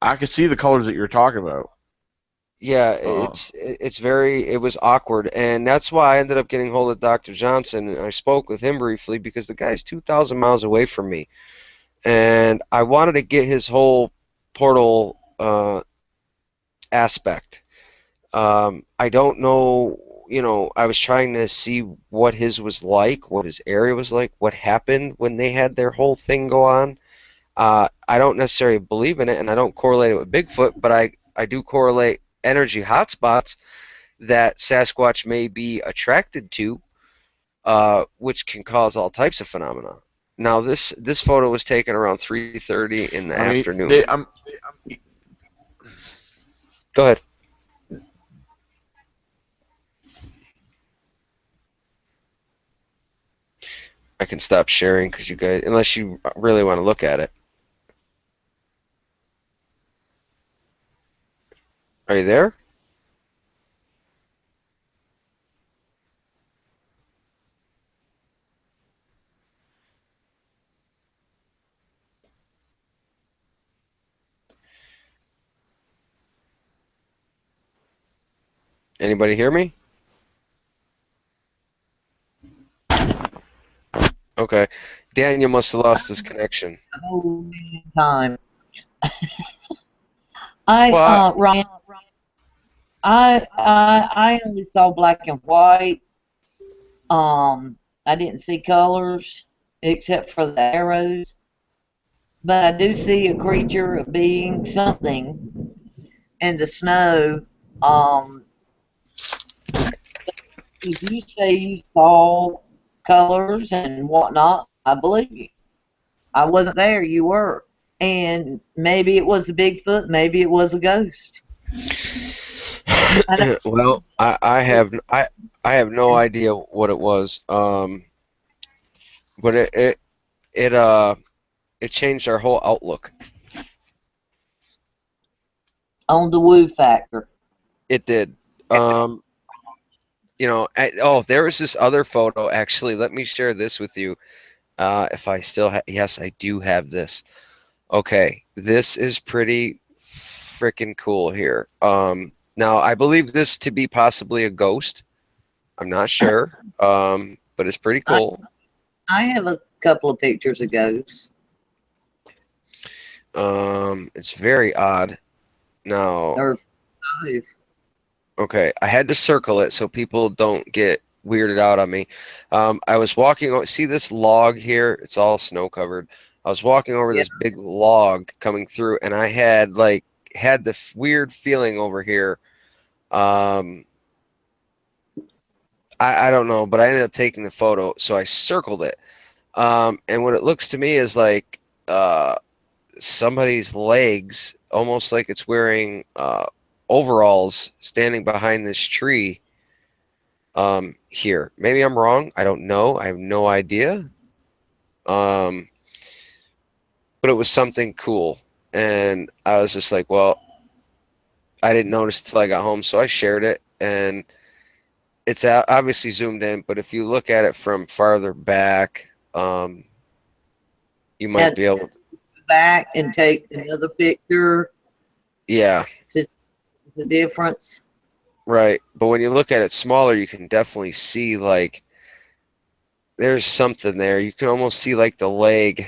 I could see the colors that you're talking about. Yeah, Uh, it was awkward, and that's why I ended up getting hold of Dr. Johnson, and I spoke with him briefly because the guy's 2,000 miles away from me, and I wanted to get his whole portal aspect. I don't know, I was trying to see what his was like, what his area was like, what happened when they had their whole thing go on. I don't necessarily believe in it, and I don't correlate it with Bigfoot, but I do correlate energy hotspots that Sasquatch may be attracted to, which can cause all types of phenomena. Now, this photo was taken around 3:30 in the I mean, afternoon. Go ahead. I can stop sharing because you guys, unless you really want to look at it. Are you there? Anybody hear me? Okay. Daniel must have lost his connection. The whole time. I Well, Ryan, I only saw black and white. I didn't see colors except for the arrows, but I do see a creature, a being, something in the snow. Um, if you say you saw colors and whatnot, I believe you. I wasn't there, you were. And maybe it was a Bigfoot, maybe it was a ghost. I know well, I have no idea what it was. But it changed our whole outlook. on the woo factor. It did. Oh, there was this other photo. Actually, let me share this with you. If I still yes, I do have this. Okay, this is pretty freaking cool here. Now I believe this to be possibly a ghost. I'm not sure. But it's pretty I, cool. I have a couple of pictures of ghosts. It's very odd. Now, Or five. okay, I had to circle it so people don't get weirded out on me. I was walking. See this log here? It's all snow covered. I was walking over Yeah. this big log coming through, and I had the weird feeling over here. I don't know, but I ended up taking the photo, so I circled it. And what it looks to me is like somebody's legs, almost like it's wearing overalls, standing behind this tree. Here, maybe I'm wrong. I don't know. I have no idea. But it was something cool, and I was just like, well, I didn't notice till I got home, so I shared it, and it's obviously zoomed in. But if you look at it from farther back, you might Had be able to go back and take another picture yeah, to see the difference. right. But when you look at it smaller, you can definitely see like there's something there. You can almost see like the leg.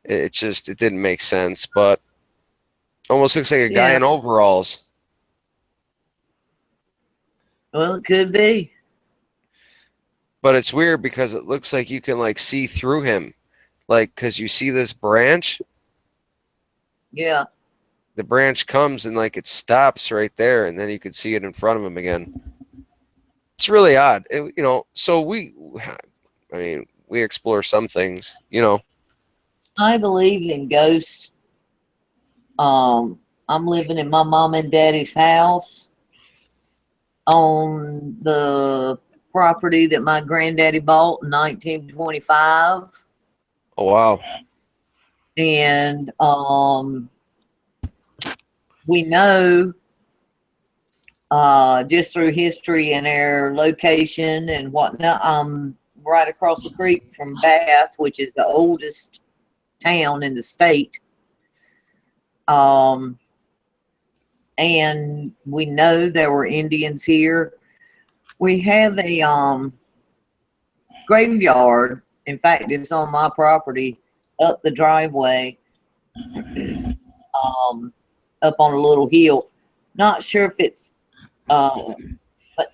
It didn't make sense, but almost looks like a guy Yeah, in overalls. well, it could be. But it's weird because it looks like you can like see through him. Like, because you see this branch, Yeah, the branch comes and like it stops right there, and then you can see it in front of him again. It's really odd. So I mean, we explore some things. I believe in ghosts. I'm living in my mom and daddy's house on the property that my granddaddy bought in 1925. Oh, wow. And we know just through history and our location and whatnot, right across the creek from Bath, which is the oldest town in the state. And we know there were Indians here. We have a graveyard. In fact, it's on my property up the driveway, up on a little hill. Not sure if it's, but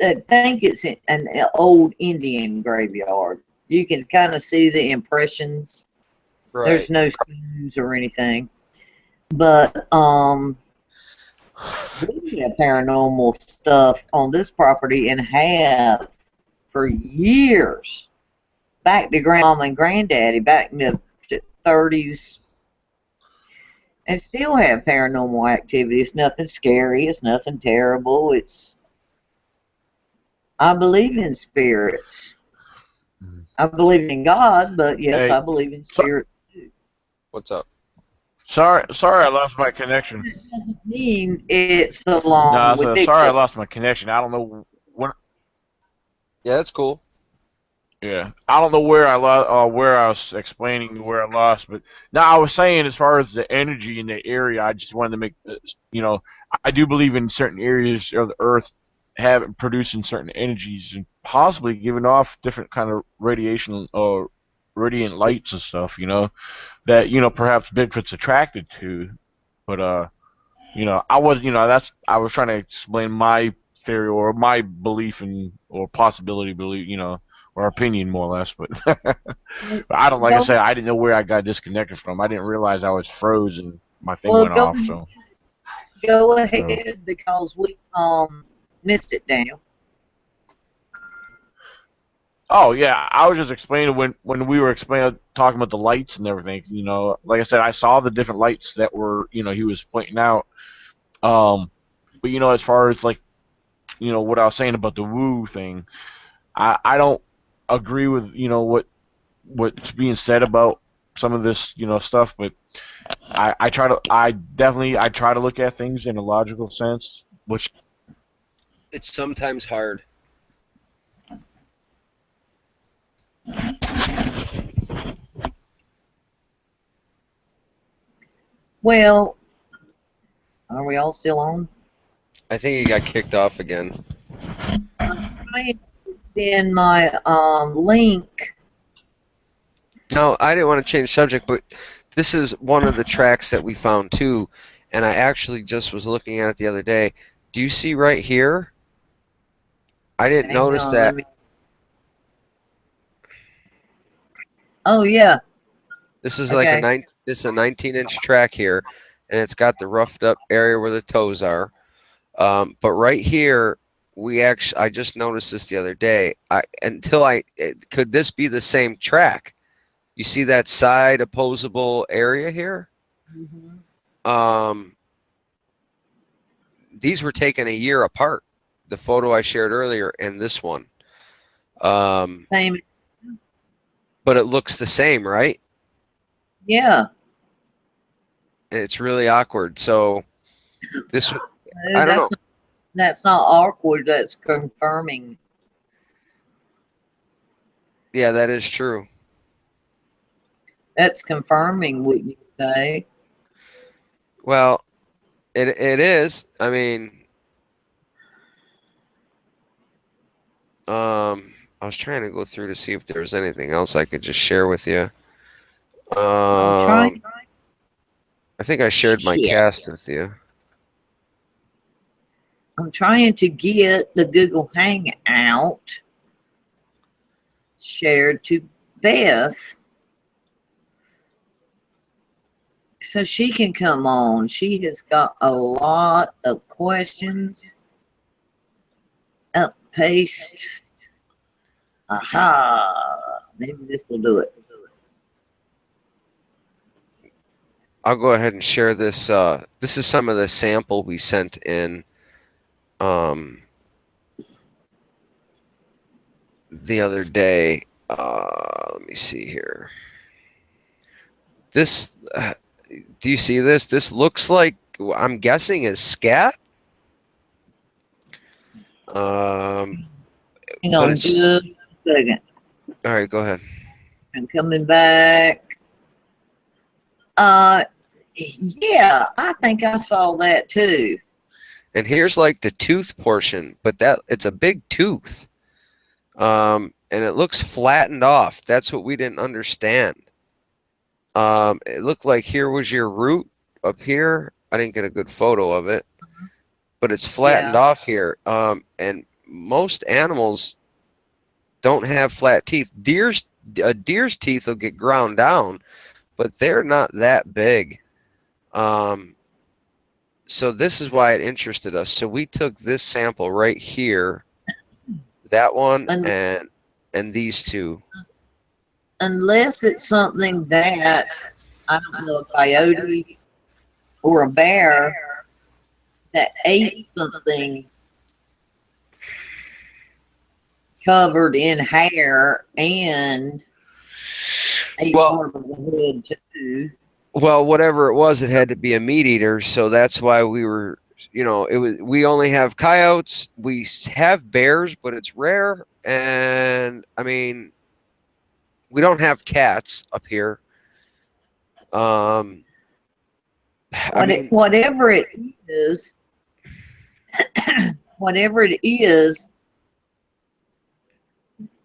I think it's an old Indian graveyard. You can kind of see the impressions. Right. There's no stones or anything, but we have paranormal stuff on this property and have for years. Back to grandmama and granddaddy back in the 30s and still have paranormal activity. It's nothing scary. It's nothing terrible. I believe in spirits. I believe in God, but yes, Hey, I believe in so, spirits. What's up? sorry, I lost my connection. That doesn't mean it's No, along with sorry, I Bigfoot. lost my connection. I don't know when. Yeah, that's cool. Yeah, I don't know where I lost, where I was explaining where I lost, but now I was saying as far as the energy in the area, I just wanted to make, I do believe in certain areas of the Earth have producing certain energies and possibly giving off different kind of radiation or radiant lights and stuff, that perhaps Bigfoot's attracted to, but I was, I was trying to explain my theory or my belief in or possibility belief, or opinion more or less. But I don't, like I Go said, I didn't know where I got disconnected from. I didn't realize I was frozen. My thing well, went off. go So. ahead because we missed it, Daniel. Oh yeah, I was just explaining when we were explaining talking about the lights and everything. Like I said, I saw the different lights that were he was pointing out. Um, but as far as like what I was saying about the woo thing, I don't agree with what's being said about some of this stuff, but I try to look at things in a logical sense, which It's sometimes hard. Well, are we all still on? I think he got kicked off again. I in my link. No, I didn't want to change subject, but this is one of the tracks that we found too, and I actually just was looking at it the other day. Do you see right here? I didn't Hang notice on, let that. me. Oh yeah. This is like Okay. this is a 19-inch track here, and it's got the roughed up area where the toes are. But right here, I just noticed this the other day. Could this be the same track? You see that side opposable area here? Um, these were taken a year apart. The photo I shared earlier and this one. Same. But it looks the same, right? Yeah. It's really awkward. So this, No, I don't know. that's not awkward. That's confirming. Yeah, that is true. That's confirming what you say. Well, it is. I mean, I was trying to go through to see if there was anything else I could just share with you. I'm trying. I think I shared my Shit. cast with you. I'm trying to get the Google Hangout shared to Beth so she can come on. She has got a lot of questions. Up, paste. Aha. Maybe this will do it. I'll go ahead and share this. This is some of the sample we sent in the other day. Let me see here. This, do you see this? This looks like, I'm guessing is Scat. Hang But on it's, just a second. all right, go ahead. I'm coming back. Yeah, I think I saw that too. And here's like the tooth portion, but it's a big tooth. And it looks flattened off. That's what we didn't understand. It looked like here was your root up here. I didn't get a good photo of it, but it's flattened off here. And most animals don't have flat teeth. A deer's teeth will get ground down, but they're not that big. So this is why it interested us. So we took this sample right here, that one, and these two. Unless it's something that I don't know, a coyote or a bear that ate something covered in hair and ate Well, part of the head too. well, whatever it was, it had to be a meat eater. So that's why we were, it was. We only have coyotes. We have bears, but it's rare. And I mean, we don't have cats up here. I mean, Whatever it is, whatever it is,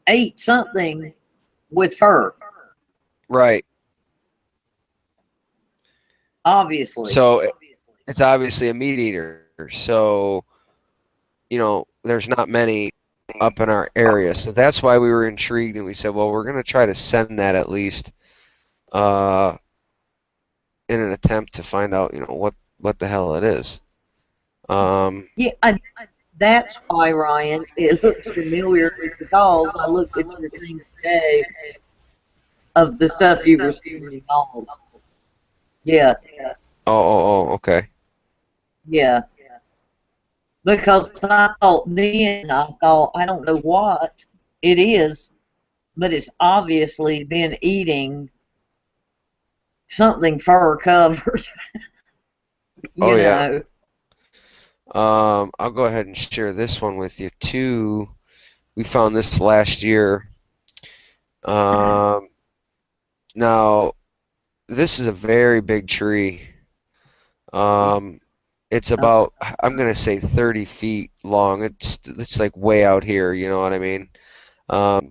ate something with fur, right. obviously. So it's obviously a meat eater. So, there's not many up in our area. So that's why we were intrigued and we said, well, we're going to try to send that at least uh, in an attempt to find out, what the hell it is. Yeah, that's why, Ryan, it looks familiar because I looked at your thing today of the stuff you were sending on. Yeah, Okay. yeah. Because I thought, I don't know what it is, but it's obviously been eating something fur covered, Oh, you yeah. know. I'll go ahead and share this one with you too. We found this last year. Now, this is a very big tree. It's about, I'm gonna say 30 feet long. It's like way out here, you know what I mean?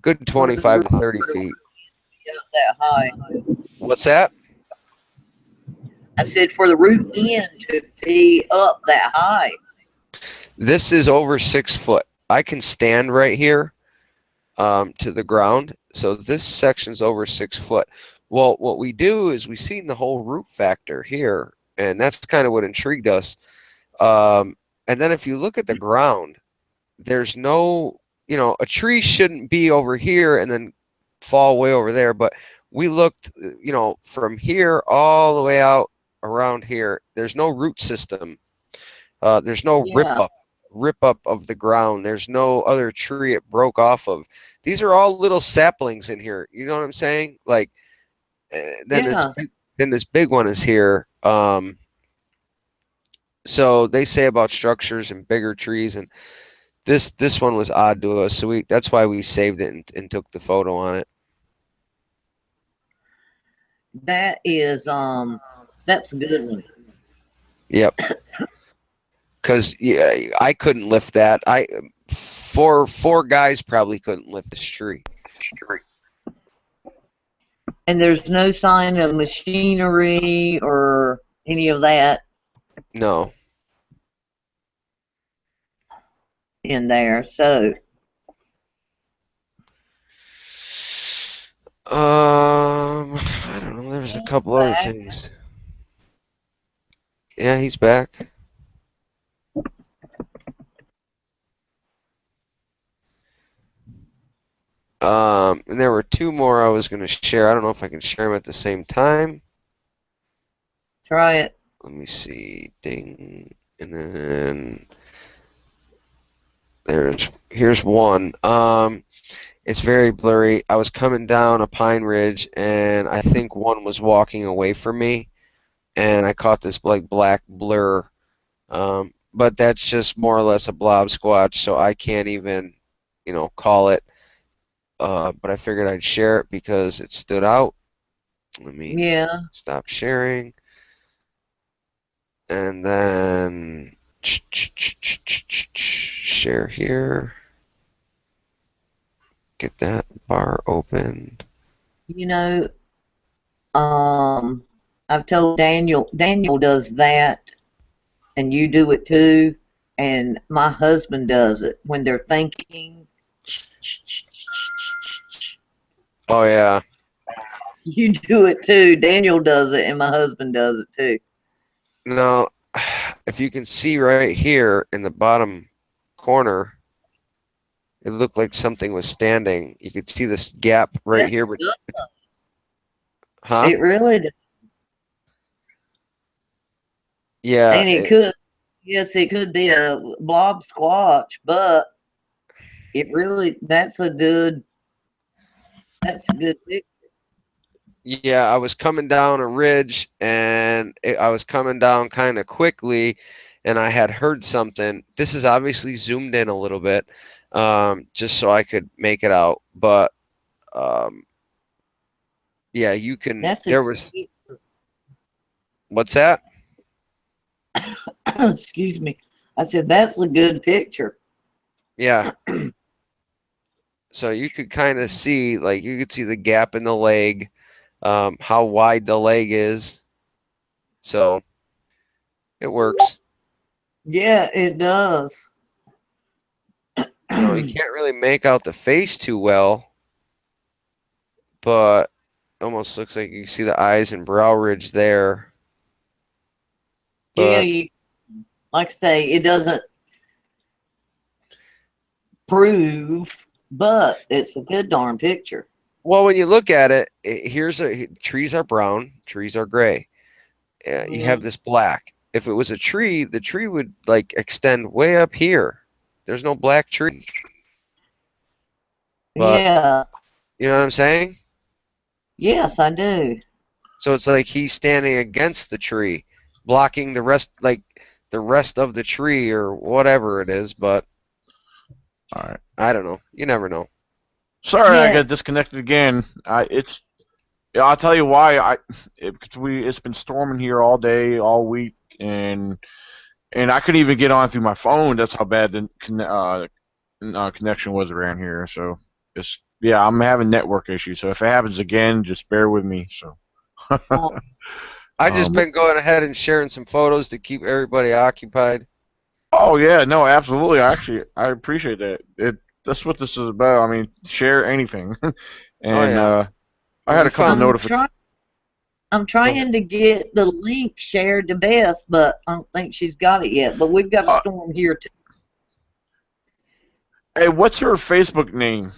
Good For the 25 root to 30 feet. that high. What's that? I said for the root end to be up that high. This is over 6 foot. I can stand right here to the ground. So this section's over 6 foot. Well, what we do is we seen the whole root factor here, and that's kind of what intrigued us. And then if you look at the ground, there's no, a tree shouldn't be over here and then fall way over there. But we looked, from here all the way out around here. There's no root system. There's no Yeah, rip up of the ground. There's no other tree it broke off of. These are all little saplings in here. You know what I'm saying? Like, then yeah. this big one is here. So they say about structures and bigger trees, and this one was odd to us. So that's why we saved it and took the photo on it. That is that's a good one. Yep. Because yeah, I couldn't lift that. Four guys probably couldn't lift this tree. And there's no sign of machinery or any of that No. in there. So I don't know. There's a couple other things. Yeah, he's back. And there were two more I was going to share. I don't know if I can share them at the same time. try it. Let me see. Ding. And then here's one. It's very blurry. I was coming down a pine ridge, and I think one was walking away from me, and I caught this like black blur. But that's just more or less a blob squatch, so I can't even, call it. But I figured I'd share it because it stood out. Let me Yeah. stop sharing. And then share here. Get that bar open. You know, I've told Daniel does that, and you do it too, and my husband does it when they're thinking. Oh, yeah. You do it too. Daniel does it, and my husband does it too. Now, if you can see right here in the bottom corner, it looked like something was standing. You could see this gap right here. But, huh? It really does. Yeah, And it could, yes, it could be a blob squatch, but it really, that's a good picture. yeah. I was coming down a ridge, and I was coming down kind of quickly, and I had heard something. This is obviously zoomed in a little bit, just so I could make it out. But um, yeah, you can. That's a There was what's that? excuse me. I said that's a good picture. Yeah. So you could kind of see, like, you could see the gap in the leg, how wide the leg is. So it works. Yeah, it does. You can't really make out the face too well, but almost looks like you can see the eyes and brow ridge there. Yeah, But you like I say, it doesn't prove, but it's a good darn picture. well, when you look at it, trees are brown, trees are gray. You have Mhm. this black. If it was a tree, the tree would like extend way up here. There's no black tree, but Yeah. you know what I'm saying? Yes, I do. So it's like he's standing against the tree, blocking the rest of the tree or whatever it is. But All right. I don't know. You never know. Sorry, I Yes. got disconnected again. Yeah, I'll tell you why. It's been storming here all day, all week, and I couldn't even get on through my phone. That's how bad the connection was around here. So yeah, I'm having network issues. So if it happens again, just bear with me. So Um, I just um, been going ahead and sharing some photos to keep everybody occupied. oh yeah, no, absolutely. I appreciate that. That's what this is about. I mean, share anything. Oh and yeah, I had we a couple found. I'm notifications. trying. I'm Go ahead. trying to get the link shared to Beth, but I don't think she's got it yet. But we've got a Uh, storm here too. hey, what's her Facebook name?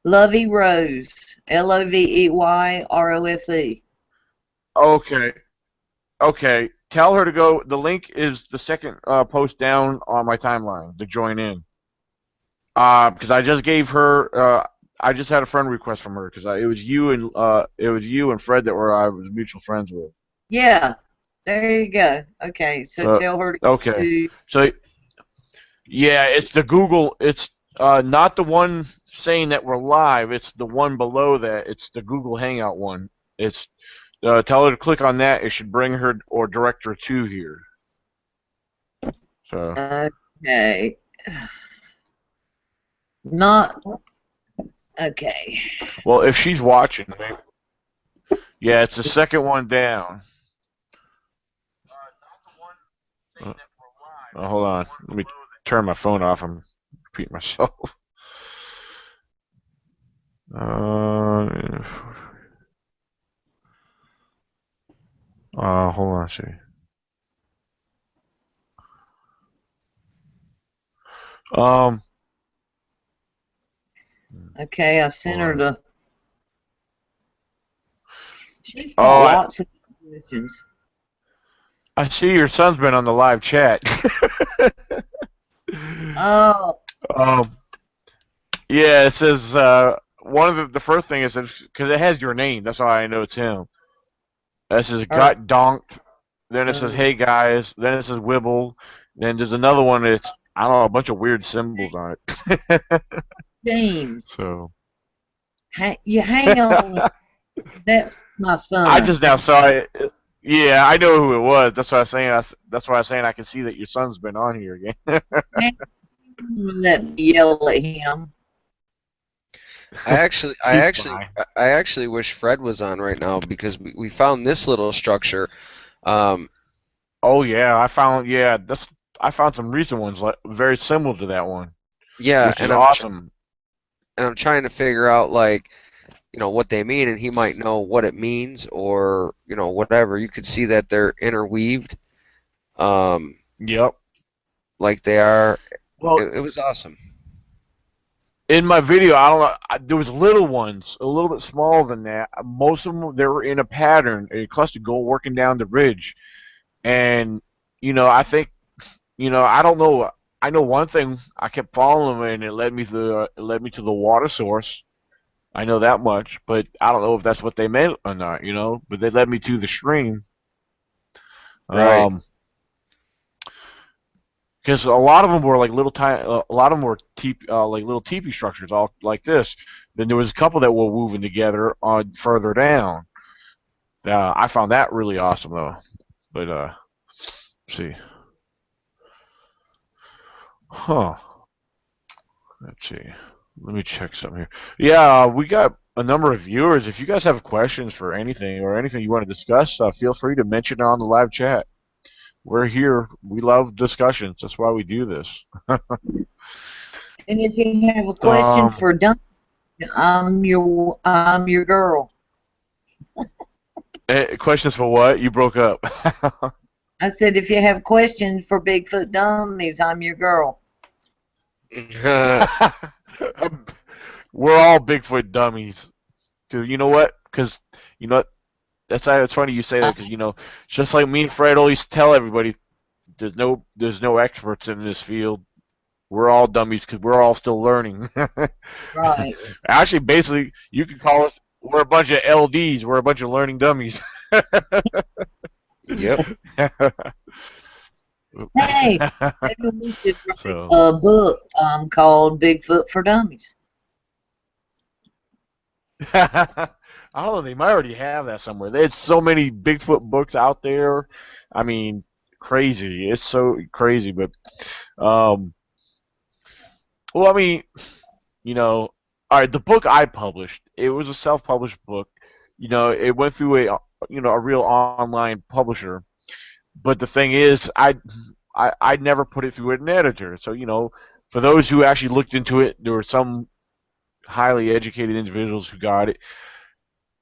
Lovey Rose, LOVEYROSE. Okay. Okay, tell her to go. The link is the second post down on my timeline to join in. Because I just gave her. I just had a friend request from her because it was you and Fred that were I was mutual friends with. Yeah, there you go. Okay, so So tell her to okay, do. so yeah, it's the Google. It's not the one saying that we're live. It's the one below that. It's the Google Hangout one. It's tell her to click on that. It should bring her or direct her to here. So. Okay, not okay. Well, if she's watching, maybe. Yeah, it's the second one down. Uh, hold on. Let me turn my phone off. I'm repeating myself. Uh, hold on a second. Um, Okay, I sent hold her on. the. She's got Oh, lots of questions. I see your son's been on the live chat. Oh, um, yeah, it says one of the first thing is because it has your name. That's how I know it's him. It says her. got donked. Then it says hey guys. Then it says wibble. Then there's another one that's I don't know a bunch of weird symbols on it. James, So you hang on. That's my I son. just now saw it. Yeah, I know who it was. That's why I'm saying. That's why I'm saying I can see that your son's been on here again. Hang on, let me yell at him. I actually, I He's actually, fine. I actually wish Fred was on right now because we found this little structure. Um, Oh yeah, I found that's I found some recent ones like very similar to that one, yeah, which is awesome. and I'm trying to figure out like what they mean, and he might know what it means or whatever. You could see that they're interweaved, um, Yep. like they are. Well, It was awesome. in my video, I don't know. There was little ones, a little bit smaller than that. Most of them they were in a pattern, a cluster goal working down the ridge. And I think I don't know. I know one thing. I kept following them, and it led me to the water source. I know that much, but I don't know if that's what they meant or not. But they led me to the stream. Right. Um, because a lot of them were like little tiny, a lot of them were like little teepee structures, all like this. Then there was a couple that were woven together on further down. I found that really awesome though. But let's see, huh? Let's see. Let me check something here. Yeah, we got a number of viewers. If you guys have questions for anything or anything you want to discuss, feel free to mention it on the live chat. We're here. We love discussions. That's why we do this. And if you have a question Um, for Duncan, I'm your girl. questions for what? You broke up. I said if you have questions for Bigfoot dummies, I'm your girl. We're all Bigfoot dummies. Cause you know what? Cause you know what? That's funny you say that. Cause just like me and Fred always tell everybody, there's no experts in this field. We're all dummies because we're all still learning. Right. Actually, basically, you could call us. We're a bunch of LDs. We're a bunch of learning dummies. Yep. Hey, maybe we should write So a book called Bigfoot for Dummies. I don't know. They might already have that somewhere. There's so many Bigfoot books out there. I mean, crazy. It's so crazy. But um, well, I mean, all right. The book I published, it was a self-published book. It went through a real online publisher. But the thing is, I never put it through an editor. So for those who actually looked into it, there were some highly educated individuals who got it.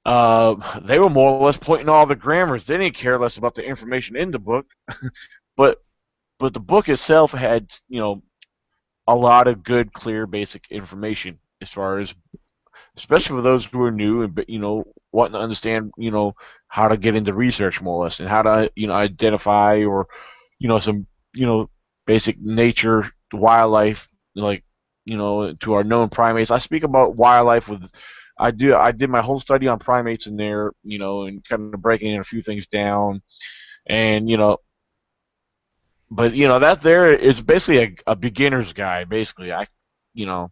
They were more or less pointing all the grammars. They didn't care less about the information in the book, but but the book itself had a lot of good, clear, basic information as far as, especially for those who are new and wanting to understand how to get into research more or less and how to identify or some basic nature wildlife like to our known primates. I speak about wildlife with I did my whole study on primates in there, and kind of breaking a few things down, and but that there is basically a beginner's guide. Basically, you know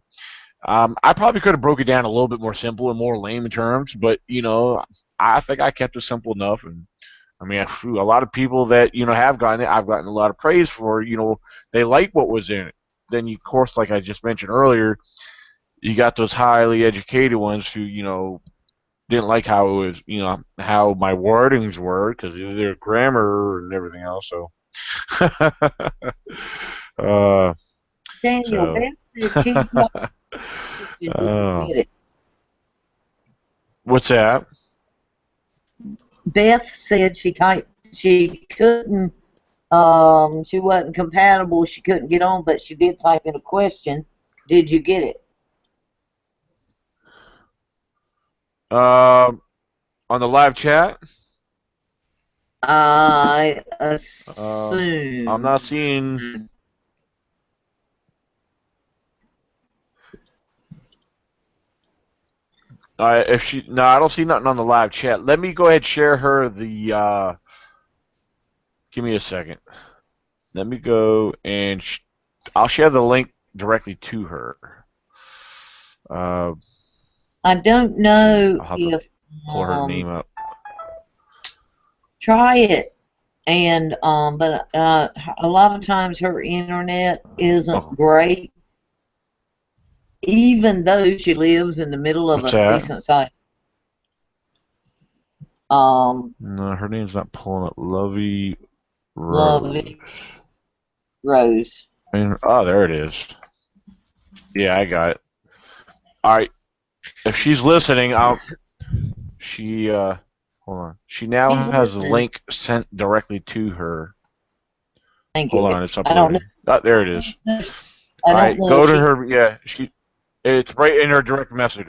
I probably could have broke it down a little bit more simple and more layman terms, but I think I kept it simple enough. And I mean, a lot of people that have gotten it, I've gotten a lot of praise for. They like what was in it. Then, of course, like I just mentioned earlier, you got those highly educated ones who didn't like how it was, how my wordings were because of their grammar and everything else. So, uh, Daniel, so. Beth said she thought you didn't Oh, get it. what's that? Beth said she couldn't she wasn't compatible, she couldn't get on, but she did type in a question. Did you get it? Um, on the live chat. I I'm not assume. seeing. If she no, I don't see nothing on the live chat. Let me go ahead and share her the. Give me a second. Let me go and I'll share the link directly to her. Uh, I don't see, know I'll have to if pull her name up. try it, and but a lot of times her internet isn't Oh, great, even though she lives in the middle of what's a that? decent size. No, her name's not pulling up. Lovey Rose. Lovely Rose. Oh, there it is. Yeah, I got it. All right. If she's listening, she hold on. She now She's has a listening. link sent directly to her. Thank Hold you. on, it's I don't know. uploading. Oh, there it is. I All don't right, know go if to she. her. Yeah, it's right in her direct message.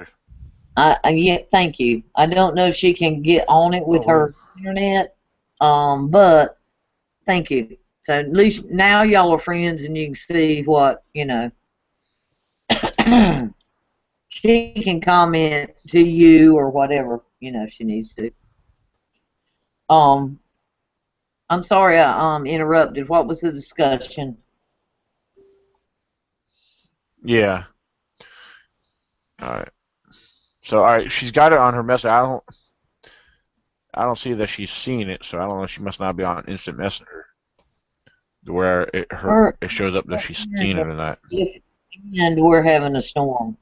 Yeah, thank you. I don't know if she can get on it Oh, with wait. her internet. But Thank you. So at least now y'all are friends and you can see what, she can comment to you or whatever, she needs to. I'm sorry I interrupted. What was the discussion? Yeah. All right. So all right, she's got it on her message. I don't see that she's seen it, so I don't know. She must not be on instant messenger where it shows up that she's seen it or not. And we're having a storm.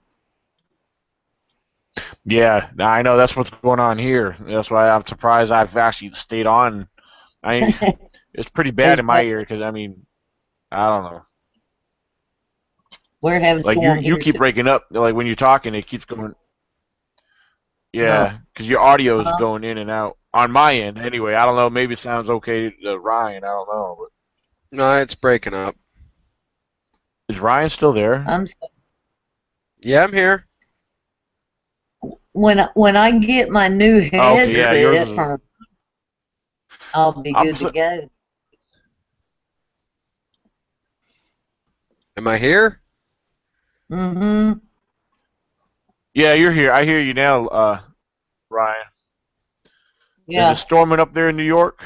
Yeah, I know that's what's going on here. That's why I'm surprised I've actually stayed on. It's pretty bad in my ear because I don't know. We're having Like storm you here keep too. breaking up. Like when you're talking, it keeps going. No. Yeah, because your audio is going in and out on my end. Anyway, I don't know. Maybe it sounds okay to Ryan. I don't know. But No, it's breaking up. is Ryan still there? Yeah, I'm here. When I get my new Oh, okay, yeah, yours headset is. from, I'll be good to go. Am I here? Mm-hmm. Yeah, you're here. I hear you now, Ryan. Yeah. Is it storming up there in New York?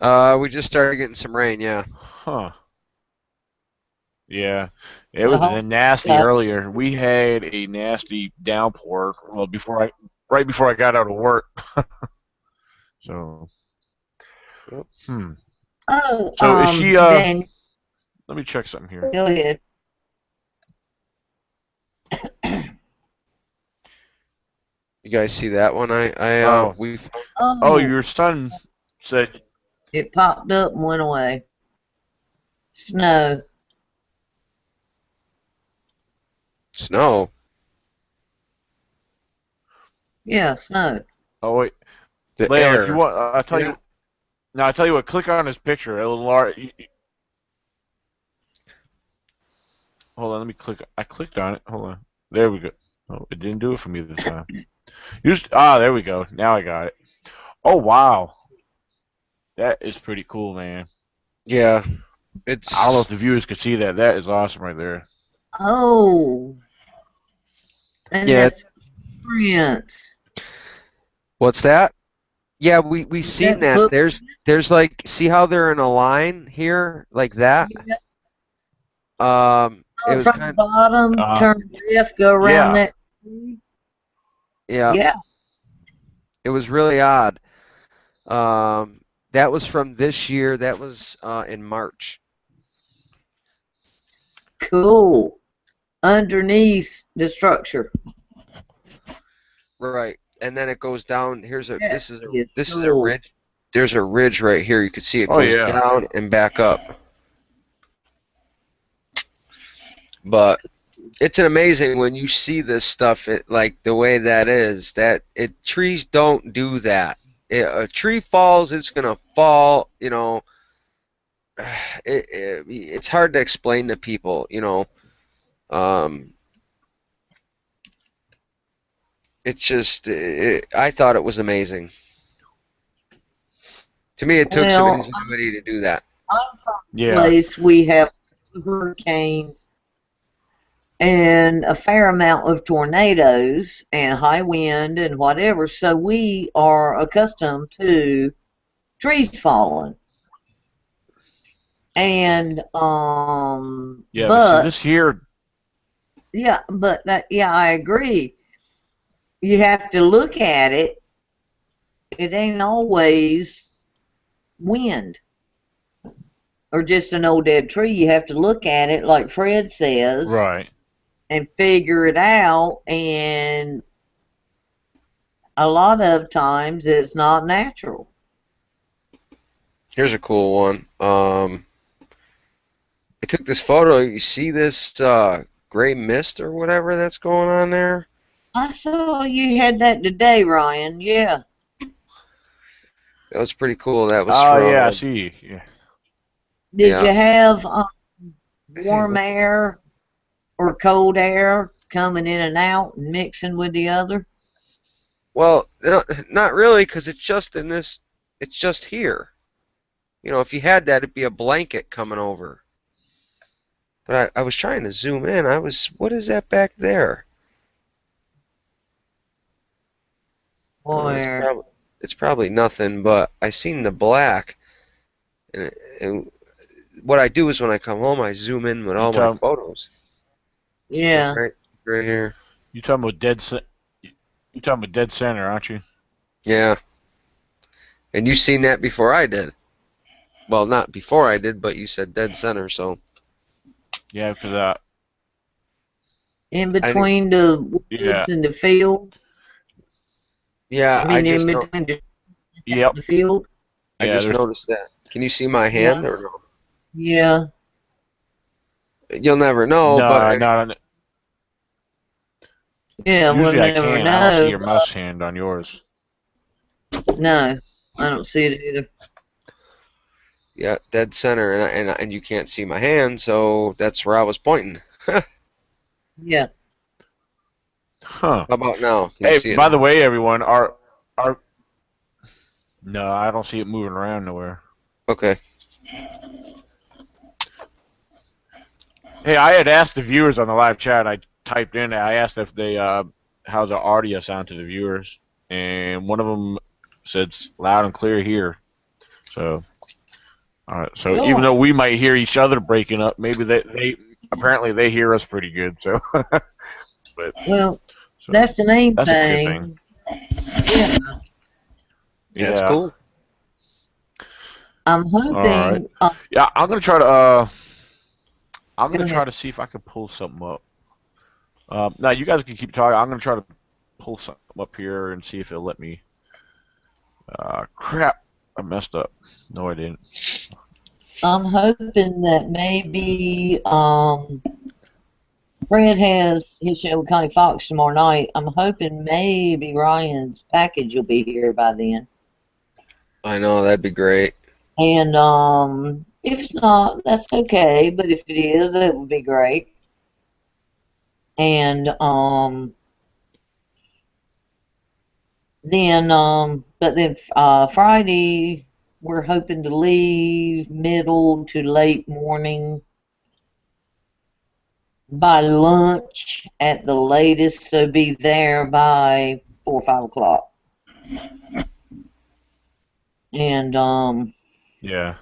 We just started getting some rain, yeah. Huh. Yeah, it was nasty earlier. We had a nasty downpour. Well, right before I got out of work. So, Oh, So is she? Dan, Let me check something here. go ahead. You guys see that one? Your son said It popped up and went away. Snow. Snow. Yeah, snow. Oh wait, The Lale, air. if you want, I'll tell you. Now I'll tell you what. Click on his picture. It'll hold on, let me click. I clicked on it. Hold on. There we go. Oh, it didn't do it for me this time. There we go. Now I got it. Oh wow, that is pretty cool, man. Yeah, I don't know if the viewers could see that. That is awesome right there. Oh. And yeah. that's Prince. What's that? Yeah, we seen that. There's like, see how they're in a line here, like that. It was from the bottom, turn left, go around that. Yeah. Yeah. It was really odd. That was from this year. That was in March. Cool. Underneath the structure. Right. And then it goes down. This is a cool. ridge. There's a ridge right here. You can see it Oh, goes yeah. down and back up. But it's an amazing when you see this stuff, like the way that is, trees don't do that. A tree falls, it's gonna fall, it's hard to explain to people, it's just, I thought it was amazing. To me, it took some ingenuity to do that. I'm from a place we have hurricanes and a fair amount of tornadoes and high wind and whatever, so we are accustomed to trees falling. And but see, this here. Yeah, but I agree. You have to look at it. It ain't always wind or just an old dead tree. You have to look at it, like Fred says, right, and figure it out. And a lot of times it's not natural. Here's a cool one. I took this photo. You see this gray mist or whatever that's going on there? I saw you had that today, Ryan. Yeah. That was pretty cool. That was yeah, I see. Yeah. Did you have warm air or cold air coming in and out and mixing with the other? Well, not really, because it's just in this. It's just here. You know, if you had that, it'd be a blanket coming over. But I was trying to zoom in. What is that back there? Where? It's probably nothing, but I seen the black. And what I do is when I come home, I zoom in with You all my talking photos. Like Yeah. right here. you talking about you talking about dead center, aren't you? Yeah. And you seen that before I did. Well, not before I did, but you said dead center, so Yeah, because In I didn't. between the yeah, woods and the field. Yeah, I I mean, in just know. between yep, the field. I yeah. just There's noticed that. Can you see my Yeah. hand or no? Yeah. You'll never know, but no, not Yeah. We'll usually I never can. I don't see know. your mouse hand on yours. No, I don't see it either. yeah, dead center, and you can't see my hand, so that's where I was pointing. How Yeah. Huh. about now? Can you Hey, see it by the now? way, everyone, our no, I don't see it moving around nowhere. Okay. Hey, I had asked the viewers on the live chat. I typed in. I asked if they how's the audio sound to the viewers, and one of them said loud and clear here. So, all right. So even Cool. though we might hear each other breaking up, maybe they apparently they hear us pretty good. So, but Well, so that's the main that's a good thing. thing. Yeah. That's Yeah. cool. I'm All right. hoping. Yeah, I'm gonna try to I'm Go gonna ahead. try to see if I can pull something up. Now you guys can keep talking. I'm gonna try to pull something up here and see if it'll let me. Crap! I messed up. No, I didn't. I'm hoping that maybe Fred has his show with Connie Fox tomorrow night. I'm hoping maybe Ryan's package will be here by then. I know that'd be great. And if it's not, that's okay. But if it is, it would be great. And but then Friday we're hoping to leave middle to late morning by lunch at the latest, so be there by 4 or 5 o'clock. And Yeah.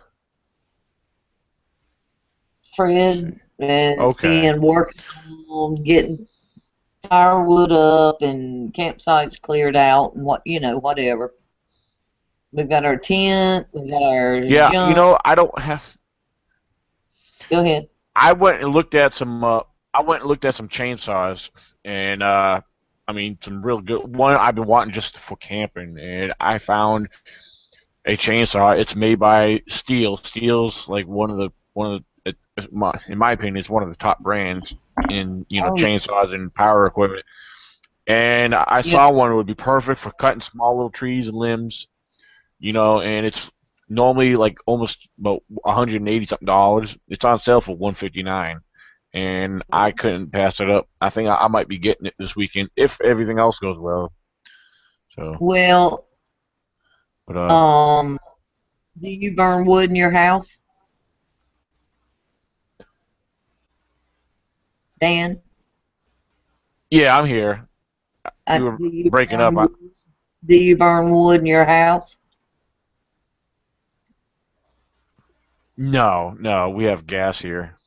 Let's Fred see. is Okay. being working on getting firewood up and campsites cleared out and whatever. We've got our tent, we've got our Yeah. junk. I don't have. Go ahead. I went and looked at some. I went and looked at some chainsaws, and I mean some real good. One I've been wanting just for camping, and I found a chainsaw. It's made by Steel. Steel's like one of the. In my opinion, it's one of the top brands in Oh, chainsaws and power equipment. And I yeah. saw one that would be perfect for cutting small little trees and limbs. And it's normally like almost about 180 something dollars. It's on sale for 159, and I couldn't pass it up. I think I might be getting it this weekend if everything else goes well. So, Well, but um, do you burn wood in your house, Dan? yeah, I'm here. You were Do you breaking up. burn do you burn wood in your house? No, no, we have gas here.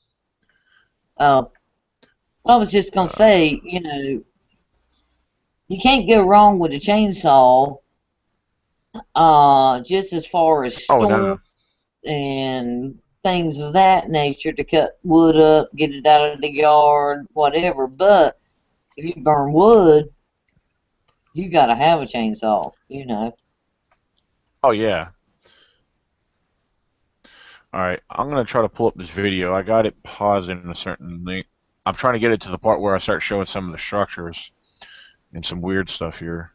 Oh, I was just gonna Uh, say, you can't go wrong with a chainsaw. Just as far as oh no, storms and things of that nature to cut wood up, get it out of the yard, whatever. But if you burn wood, you gotta have a chainsaw. oh yeah. All right, I'm gonna try to pull up this video. I got it paused in a certain link. I'm trying to get it to the part where I start showing some of the structures and some weird stuff here.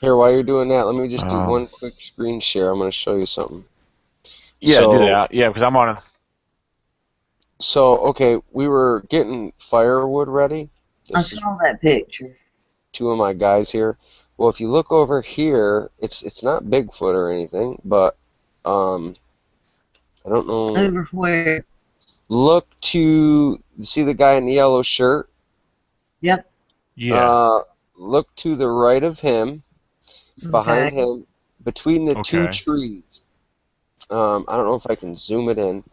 Here, while you're doing that, let me just do Um, one quick screen share. I'm going to show you something. yeah, do So, that. Yeah, because I'm on a. okay, we were getting firewood ready. I This is saw that picture. two of my guys here. Well, if you look over here, it's not Bigfoot or anything, but I don't know. Over where? Look to see the guy in the yellow shirt. Yep. Yeah. Look to the right of him, behind Okay. him, between the two Okay. trees. I don't know if I can zoom it in.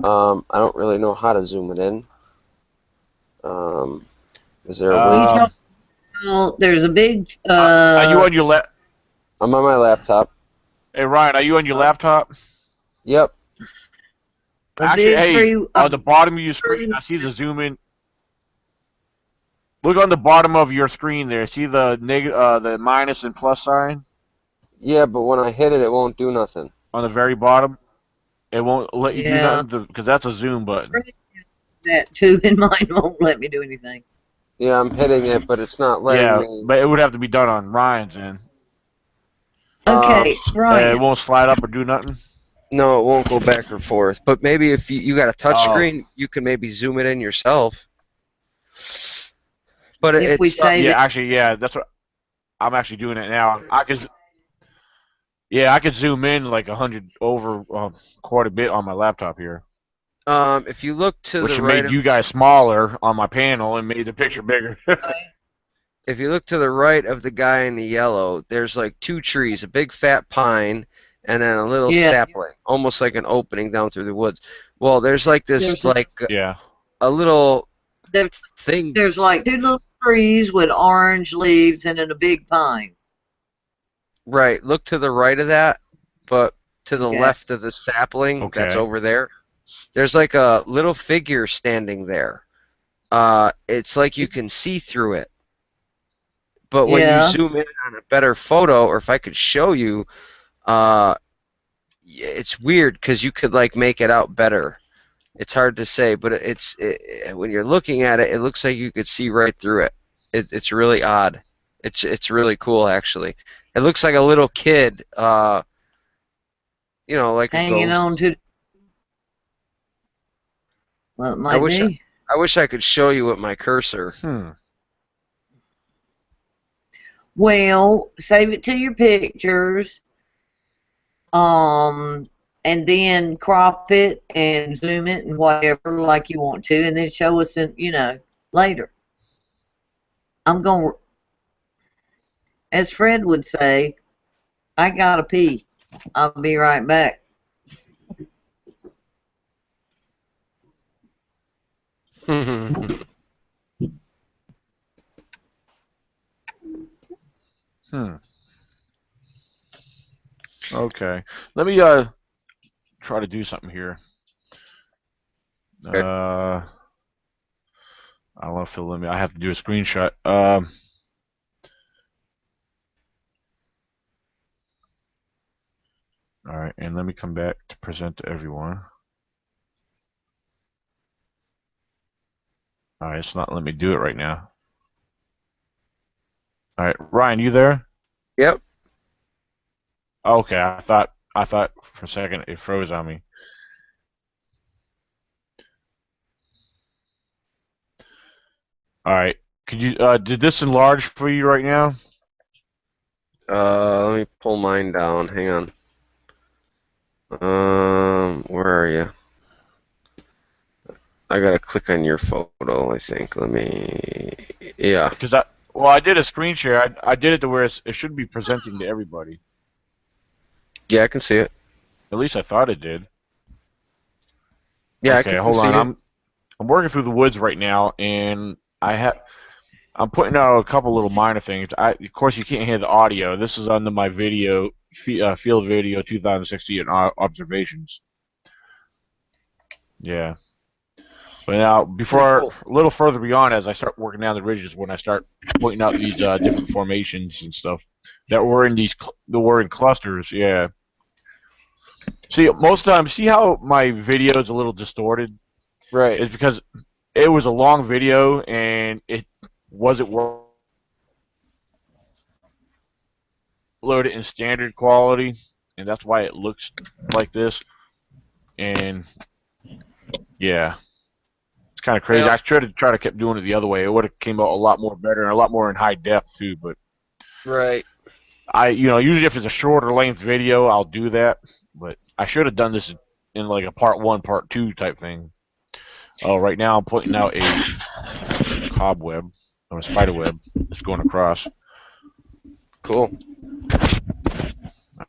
I don't really know how to zoom it in. Is there a way You to? Um, talk about, there's a big are you on your I'm on my laptop. Hey Ryan, are you on your laptop? Yep. a Actually, big hey, tree, on the bottom of your screen, I see the zoom in. Look on the bottom of your screen there. See the minus and plus sign Yeah, but when I hit it, it won't do nothing. on the very bottom. It won't let you do yeah, nothing because that's a zoom button. that too, and mine won't let me do anything. Yeah, I'm hitting it, but it's not letting Yeah, me. but it would have to be done on Ryan's end. Um, Okay, It Ryan. won't slide up or do nothing. no, it won't go back and forth. But maybe if you got a touch Oh, screen, you can maybe zoom it in yourself. But If it we save sucks. it, yeah, actually, yeah, that's what I'm actually doing it now. Yeah, I could zoom in like 100 over quite a bit on my laptop here, If you look to the which right made of you guys smaller on my panel and made the picture bigger. if you look to the right of the guy in the yellow, there's like two trees, a big fat pine and then a little yeah, sapling, almost like an opening down through the woods. Well, there's like this there's a, like Yeah. a little there's thing. there's like two little trees with orange leaves and then a big pine. Right, look to the right of that, but to the Okay. left of the sapling that's Okay. over there, there's like a little figure standing there. It's like you can see through it. But when you Yeah. zoom in on a better photo, or if I could show you, uh, it's weird because you could like make it out better. It's hard to say, but when you're looking at it, it looks like you could see right through it. It's really odd. It's really cool actually. It looks like a little kid, like a Hanging ghost. on to, well, it I might wish I, be. I wish I could show you with my cursor. Hmm. Well, save it to your pictures, um, and then crop it and zoom it and whatever like you want to, and then show us in, later. I'm going, as Fred would say, I gotta pee. I'll be right back. Hmm. Okay. Let me try to do something here. Okay. I don't know if it'll let me. I have to do a screenshot. All right, and let me come back to present to everyone. All right, it's not letting me do it right now. All right, Ryan, you there? Yep. Okay, I thought for a second it froze on me. All right, could you did this enlarge for you right now? Let me pull mine down. Hang on. Where are you? I gotta click on your photo, I think. Let me. Yeah. Because I did a screen share. I did it to where it should be presenting to everybody. Yeah, I can see it. At least I thought it did. Yeah, I Okay, can hold see on. it. I'm working through the woods right now, and I'm putting out a couple little minor things. Of course, you can't hear the audio. This is under my field video 2016 observations. Yeah. But now, Pretty before cool. a little further beyond, as I start working down the ridges, when I start pointing out these different formations and stuff that were in clusters. Yeah. See, most of the time, see how my video is a little distorted? Right. It's because it was a long video and it wasn't loaded in standard quality, and that's why it looks like this. And yeah, it's kind of crazy. Well, I should have tried to kept doing it the other way. It would have came out a lot more better and a lot more in high depth too. But right. usually if it's a shorter length video, I'll do that. But I should have done this in like a part 1, part 2 type thing. Right now I'm pointing out a cobweb or a spider web that's going across. Cool.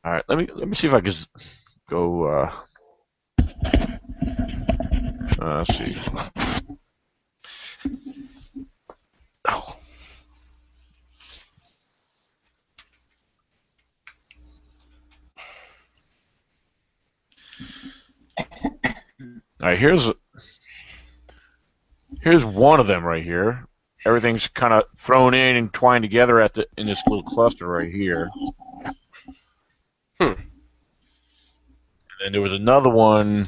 All right, let me see if I can go. Let's see. Oh. All right, here's one of them right here. Everything's kind of thrown in and twined together in this little cluster right here. And then there was another one.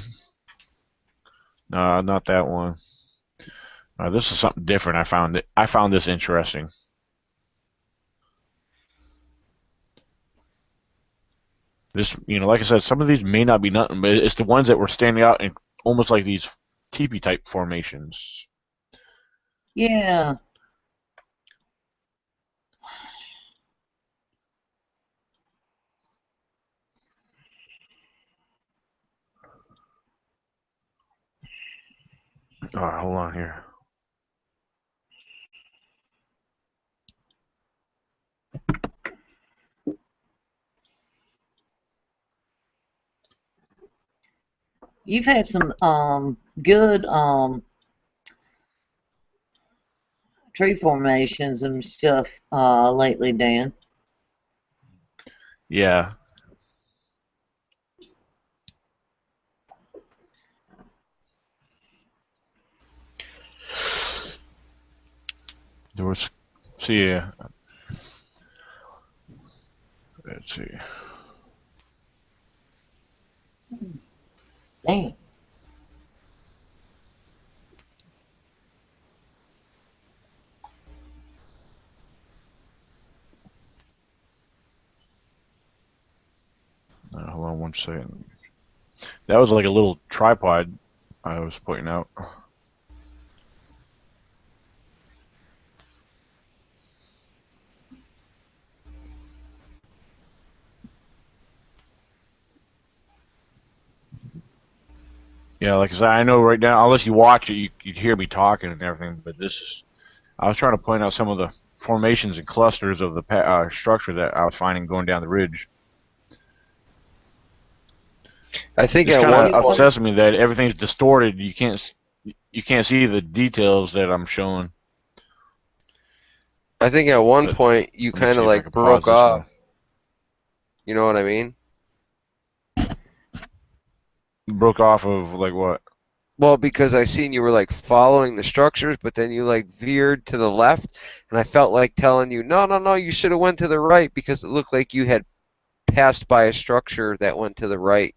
No, not that one. This is something different. I found this interesting. This, like I said, some of these may not be nothing, but it's the ones that were standing out in almost like these teepee type formations. Yeah. All right, hold on here. You've had some good tree formations and stuff lately, Dan. Yeah. There was, see, let's see. Damn. Hold on one second. That was like a little tripod I was pointing out. Yeah, like I said, I know right now, unless you watch it, you'd hear me talking and everything, but I was trying to point out some of the formations and clusters of the structure that I was finding going down the ridge. I think It's at kind one of point, obsessing me that everything's distorted. You can't see the details that I'm showing. I think at one But point you let me kind see of if I like can pause broke this off. one. You know what I mean? Broke off of like what? Well, because I seen you were like following the structures, but then you like veered to the left, and I felt like telling you, no, no, no, you should have went to the right because it looked like you had passed by a structure that went to the right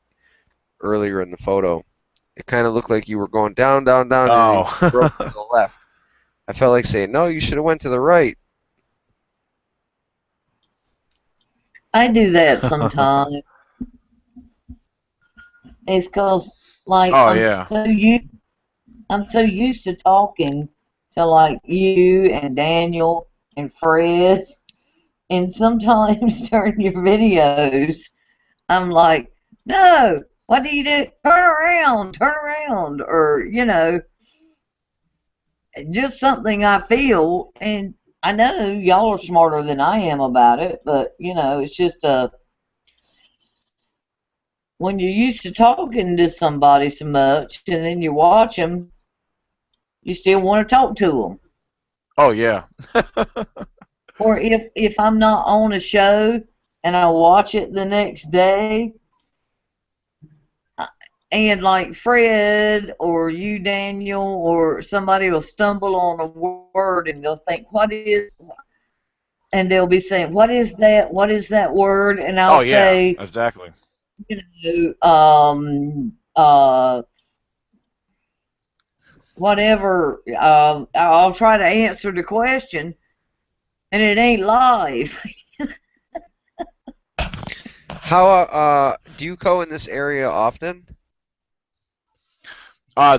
earlier in the photo. It kind of looked like you were going down, down, down, and then you broke to Oh. the left. I felt like saying, no, you should have went to the right. I do that sometimes. It's cause like Oh yeah. I'm so used to talking to like you and Daniel and Fred, and sometimes during your videos, I'm like, no, what do you do? Turn around, or just something I feel, and I know y'all are smarter than I am about it, but it's just when you're used to talking to somebody so much, and then you watch them, you still want to talk to them. Oh yeah. Or if I'm not on a show and I watch it the next day, and like Fred or you, Daniel, or somebody will stumble on a word and they'll think, what is, and they'll be saying, what is that? What is that word? And I'll Oh yeah. say, Exactly. whatever. I'll try to answer the question, and it ain't live. How do you go in this area often?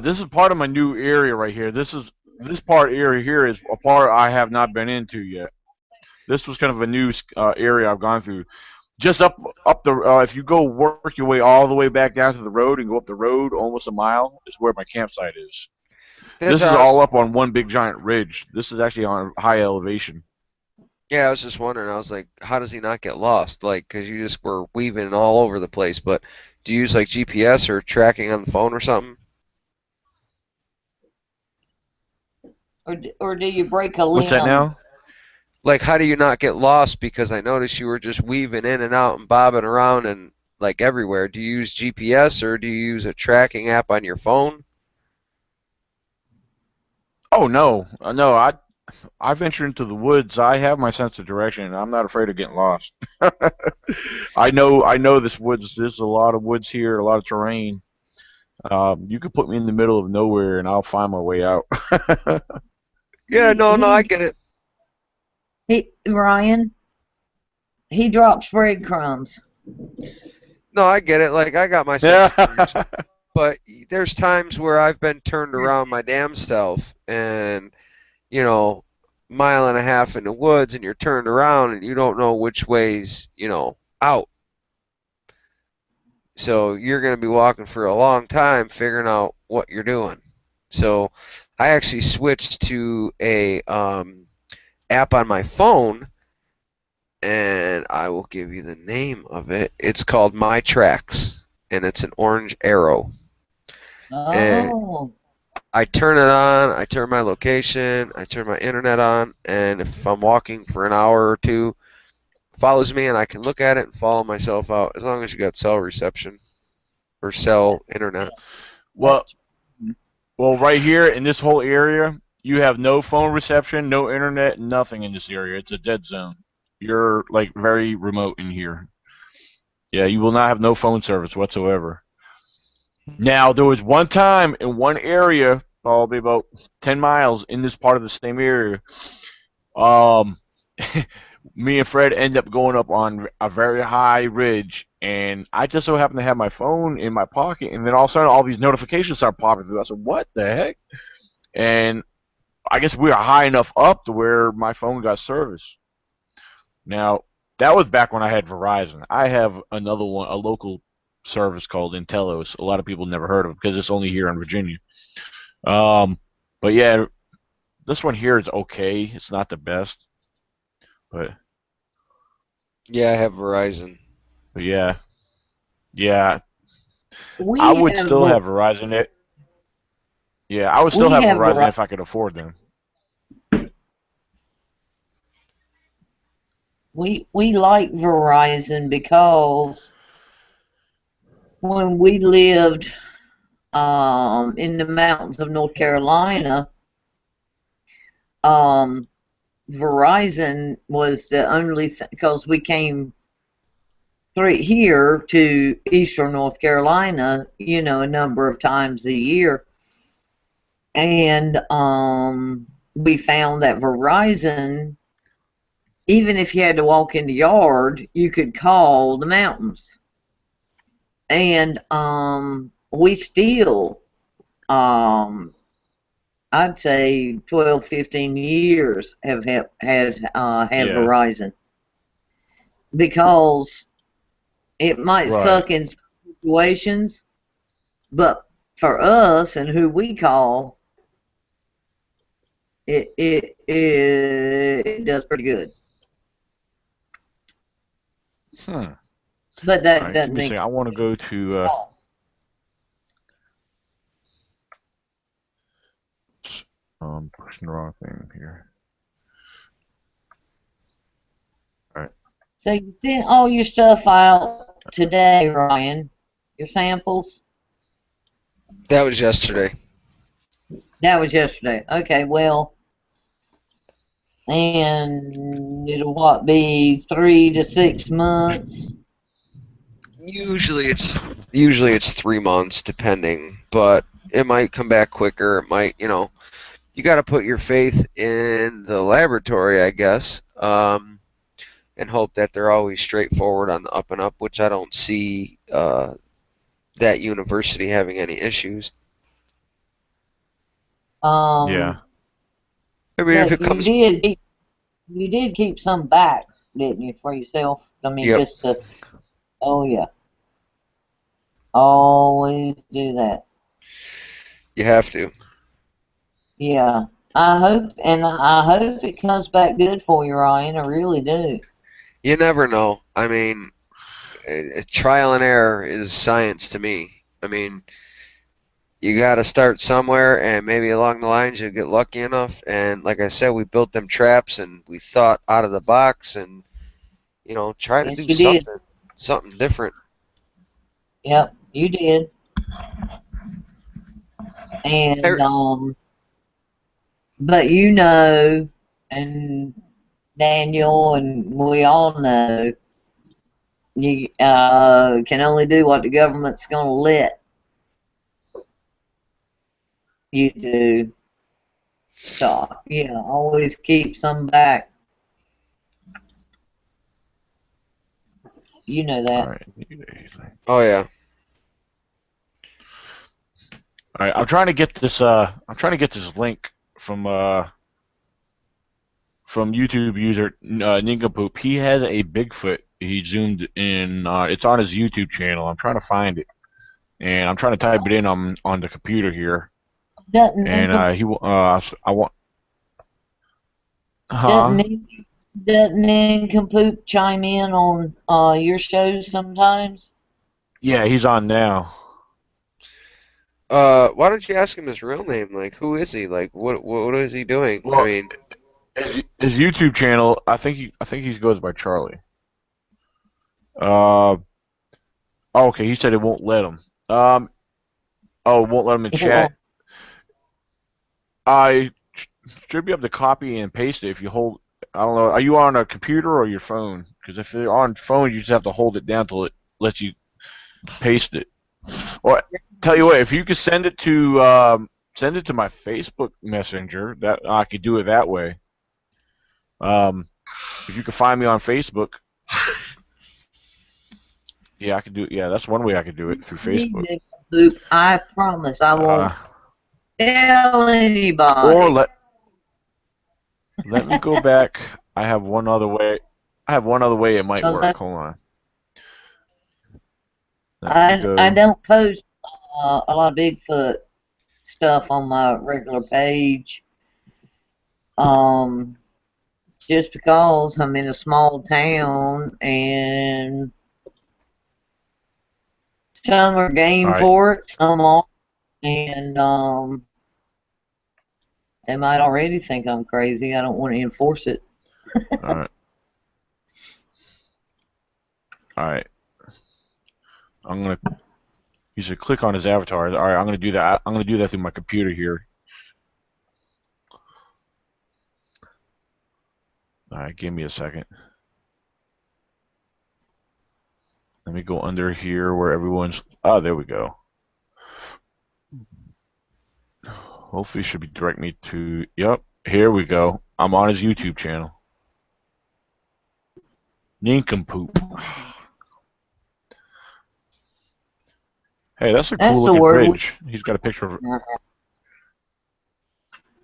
This is part of my new area right here. This part area here is a part I have not been into yet. This was kind of a new area I've gone through. Just up the if you go work your way all the way back down to the road and go up the road almost a mile is where my campsite is. That's This how is I all was. up on one big giant ridge. This is actually on high elevation. Yeah, I was just wondering. I was like, how does he not get lost? Like, 'cause you just were weaving all over the place. But do you use like GPS or tracking on the phone or something? or do you break a What's that limb? now? Like, how do you not get lost? Because I noticed you were just weaving in and out and bobbing around and like everywhere. Do you use GPS or do you use a tracking app on your phone? Oh no, no. I venture into the woods. I have my sense of direction. I'm not afraid of getting lost. I know this woods. There's a lot of woods here, a lot of terrain. You could put me in the middle of nowhere and I'll find my way out. Yeah, He no, no, I he get it. Ryan, he drops breadcrumbs. No, I get it. Like, I got my sense of direction. Yeah. But there's times where I've been turned around my damn self and, you know, mile and a half in the woods and you're turned around and you don't know which way's, out. So you're going to be walking for a long time figuring out what you're doing. So I actually switched to a app on my phone, and I will give you the name of it. It's called My Tracks, and it's an orange arrow. And Oh, I turn it on, I turn my location, I turn my internet on, and if I'm walking for an hour or two, it follows me, and I can look at it and follow myself out as long as you got cell reception or cell internet. well, well, right here in this whole area, you have no phone reception, no internet, nothing in this area. It's a dead zone. You're like very remote in here. Yeah, you will not have no phone service whatsoever. Now, there was one time in one area, probably about 10 miles in this part of the same area, um, me and Fred end up going up on a very high ridge, and I just so happened to have my phone in my pocket, and then all of a sudden, all these notifications start popping through. I said, "What the heck?" And I guess we were high enough up to where my phone got service. Now, that was back when I had Verizon. I have another one, a local service called Intellos. A lot of people never heard of it because it's only here in Virginia. Um, but yeah, this one here is okay. It's not the best, but Yeah, I have Verizon. yeah, yeah. I we would have still have Verizon. Yeah, I would still we have have Verizon if I could afford them. we like Verizon because when we lived in the mountains of North Carolina, um, Verizon was the only because we came through here to Eastern North Carolina, a number of times a year, and we found that Verizon, even if you had to walk in the yard, you could call the mountains, and we still, um, I'd say 12, 15 years had Yeah, Verizon because it might right. suck in some situations, but for us and who we call, it does pretty good. Hmm. But All that right, give doesn't me a mean second. I want to go to. Pushing the wrong thing here. All right. so. You sent all your stuff out today, Ryan. Your samples. That was yesterday. That was yesterday. Okay, well, and it'll what be 3 to 6 months. Usually it's 3 months, depending, but it might come back quicker. It might, you got to put your faith in the laboratory, I guess, and hope that they're always straightforward on the up and up, which I don't see that university having any issues. Um, Yeah. I mean, if but it comes, you did keep some back. didn't you, for yourself? I mean, Yep. just to, oh yeah, always do that. You have to. Yeah, I hope it comes back good for you, Ryan. I really do. You never know. I mean, trial and error is science to me. I mean, you got to start somewhere, and maybe along the lines you'll get lucky enough. And like I said, we built them traps, and we thought out of the box, and try to Yes, do you did. something different. Yep, you did. Er, And but you know, and Daniel and we all know, you can only do what the government's going to let you do. So yeah, always keep some back. You know All that. right. Oh yeah. All right. I'm trying to get this. I'm trying to get this link from YouTube user Ningapoop. He has a Bigfoot. He zoomed in. It's on his YouTube channel. I'm trying to find it, and I'm trying to type it in on the computer here. Doesn't And Nincom- I want. doesn't Huh? Nin- doesn't Nincompoop chime in on your shows sometimes? Yeah, he's on now. Why don't you ask him his real name? Like, who is he? Like, what is he doing? I Well, mean, his YouTube channel. I think he goes by Charlie. Uh. Oh, okay. He said it won't let him. Oh, it won't let him in chat. Well, I should be able to copy and paste it if you hold. I don't know. Are you on a computer or your phone? Because if you're on phone, you just have to hold it down till it lets you paste it. Or tell you what, if you could send it to my Facebook Messenger, that I could do it that way. Um, if you could find me on Facebook, yeah, I could do it. Yeah, that's one way I could do it through Facebook. Nincompoop, I promise I Uh, won't tell or anybody. let me go back. I have one other way. I have one other way it might Because work. Hold on. Let me I go. don't post a lot of Bigfoot stuff on my regular page. Um, just because I'm in a small town and some are All game right. for it, some aren't, and they might already think I'm crazy. I don't want to enforce it. All right. All right. I'm gonna. You should click on his avatar. All right. I'm gonna do that. I'm gonna do that through my computer here. All right. Give me a second. Let me go under here where everyone's. Oh, there we go. Hopefully, it should be direct me to. Yep. Here we go. I'm on his YouTube channel. Nincompoop. Hey, that's a cool That's the looking word. bridge. He's got a picture of.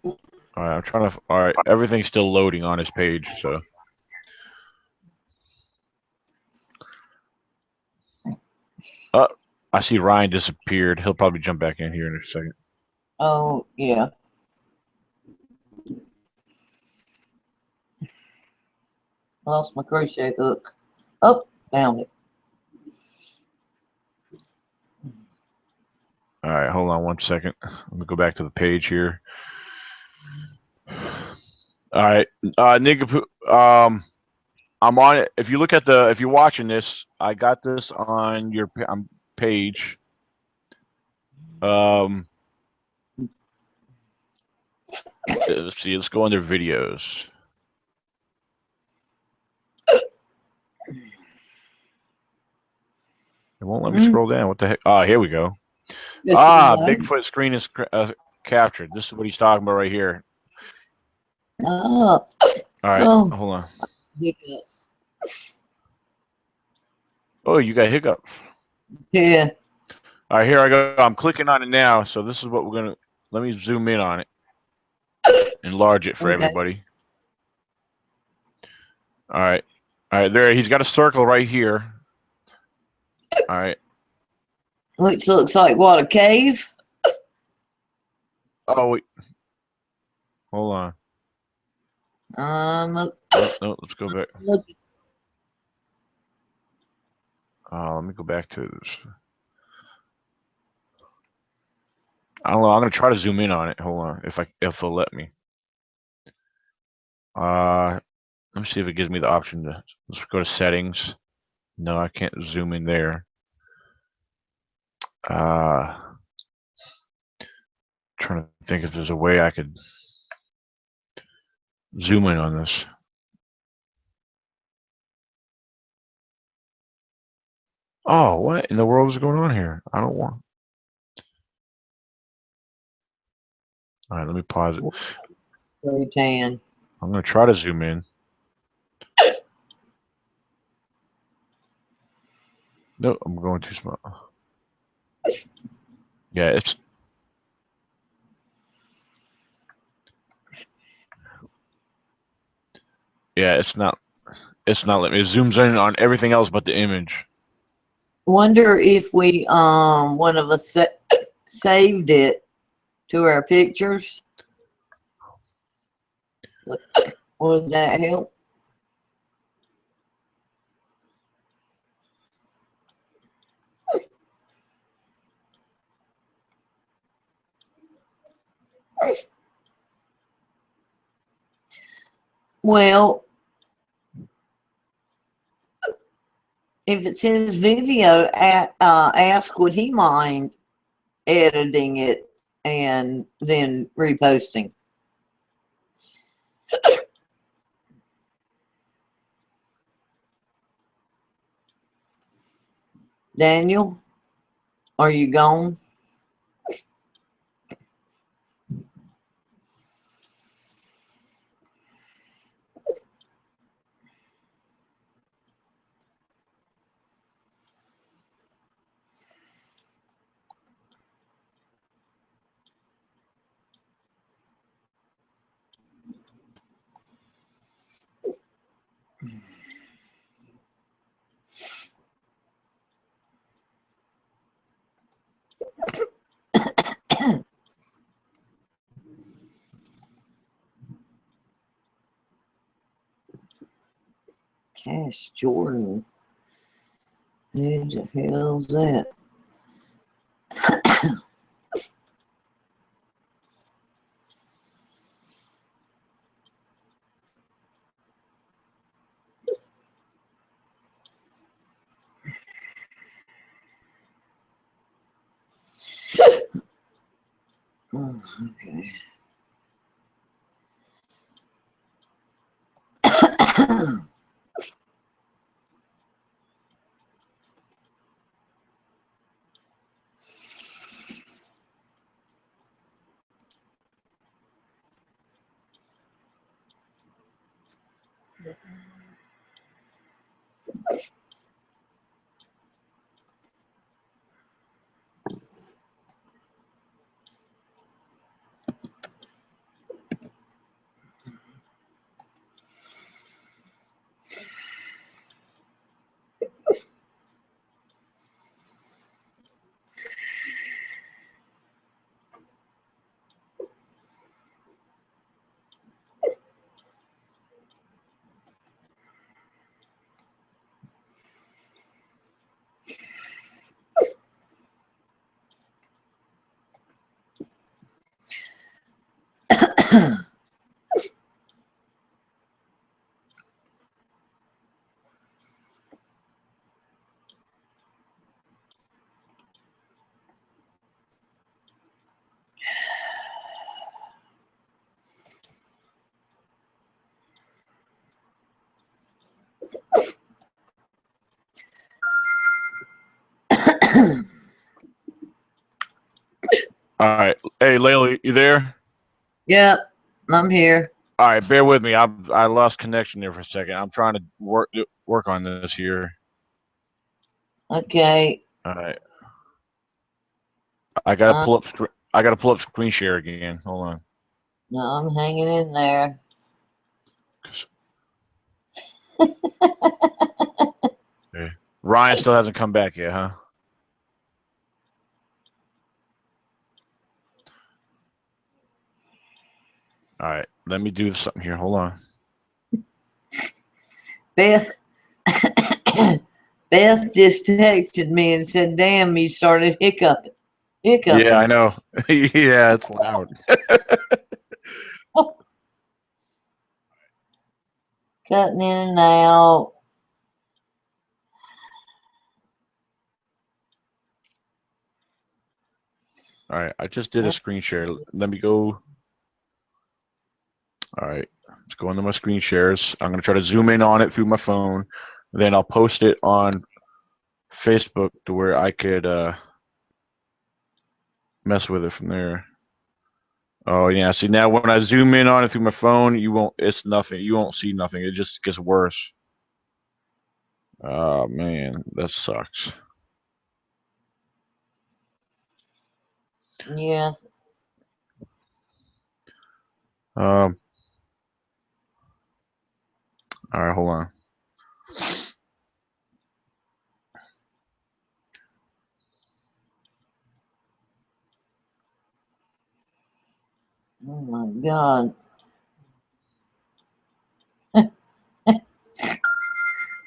All right. I'm trying to. All right. Everything's still loading on his page. So. Uh, I see Ryan disappeared. He'll probably jump back in here in a second. Oh yeah. Lost my crochet hook. Oh, found it. All right, hold on one second. Let me go back to the page here. All right, nigga, I'm on it. If you look at if you're watching this, I got this on your page. Um, let's see. Let's go under videos. It won't let me scroll down. What the heck? Ah, here we go. This is Bigfoot screen is captured. This is what he's talking about right here. oh, All right, oh, hold on. hiccups. Oh, you got hiccups. Yeah. All right, here I go. I'm clicking on it now. So this is what we're gonna. Let me zoom in on it. Enlarge it for Okay. everybody. All right. All right, there. He's got a circle right here. All right. Which looks like what, a cave? Oh wait. Hold on. Um, No, let's go back. look, Let me go back to this. I don't know. I'm gonna try to zoom in on it. Hold on, if it'll let me. Let me see if it gives me the option to. Let's go to settings. No, I can't zoom in there. Trying to think if there's a way I could zoom in on this. Oh, what in the world is going on here? I don't want. All right, let me pause it. very tan. I'm gonna try to zoom in. No, I'm going too small. Yeah, it's. Yeah, it's not. It's not letting me. It zooms in on everything else but the image. Wonder if we, one of us saved it to our pictures. Would that help? Well, if it says video, ask would he mind editing it and then reposting? Daniel, are you gone? Cash Jordan. Who the hell's that? Oh, okay. All right. Hey, Layla, you there? Yep, I'm here. All right, bear with me. I lost connection there for a second. I'm trying to work on this here. Okay. All right. I gotta pull up. I gotta pull up screen share again. Hold on. No, I'm hanging in there. Ryan still hasn't come back yet, huh? All right, let me do something here. Hold on. Beth Beth just texted me and said, "Damn, you started hiccuping." Yeah, I know. Yeah, it's loud. Cutting in and out. All right, I just did a screen share. Let me go. All right, let's go into my screen shares. I'm gonna try to zoom in on it through my phone. Then I'll post it on Facebook to where I could mess with it from there. Oh yeah, see now when I zoom in on it through my phone, you won't. It's nothing. You won't see nothing. It just gets worse. Oh man, that sucks. Yeah. Um. All right, hold on. Oh my God.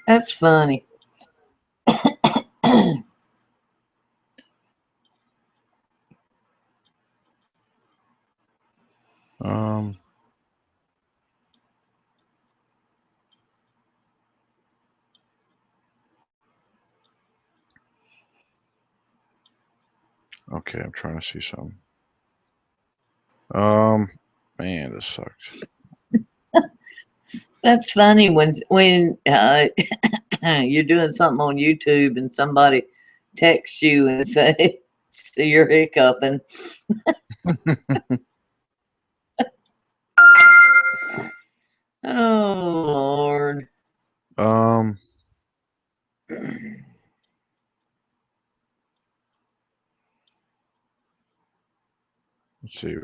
That's funny. Um. Okay, I'm trying to see something. Man, this sucks. That's funny when you're doing something on YouTube and somebody texts you and say, "So you're hiccuping." Oh Lord. um. Let's see.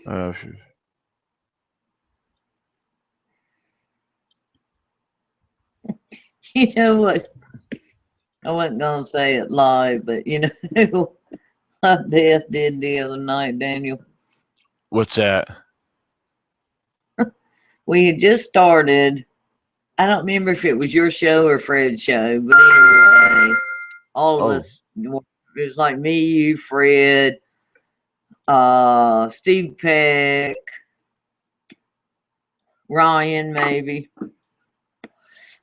Uh, You know what? I wasn't gonna say it live, but you know what Beth did the other night, Daniel. what's that? We had just started. I don't remember if it was your show or Fred's show, but anyway, all of Oh, us. It was like me, you, Fred, Steve Peck, Ryan, maybe.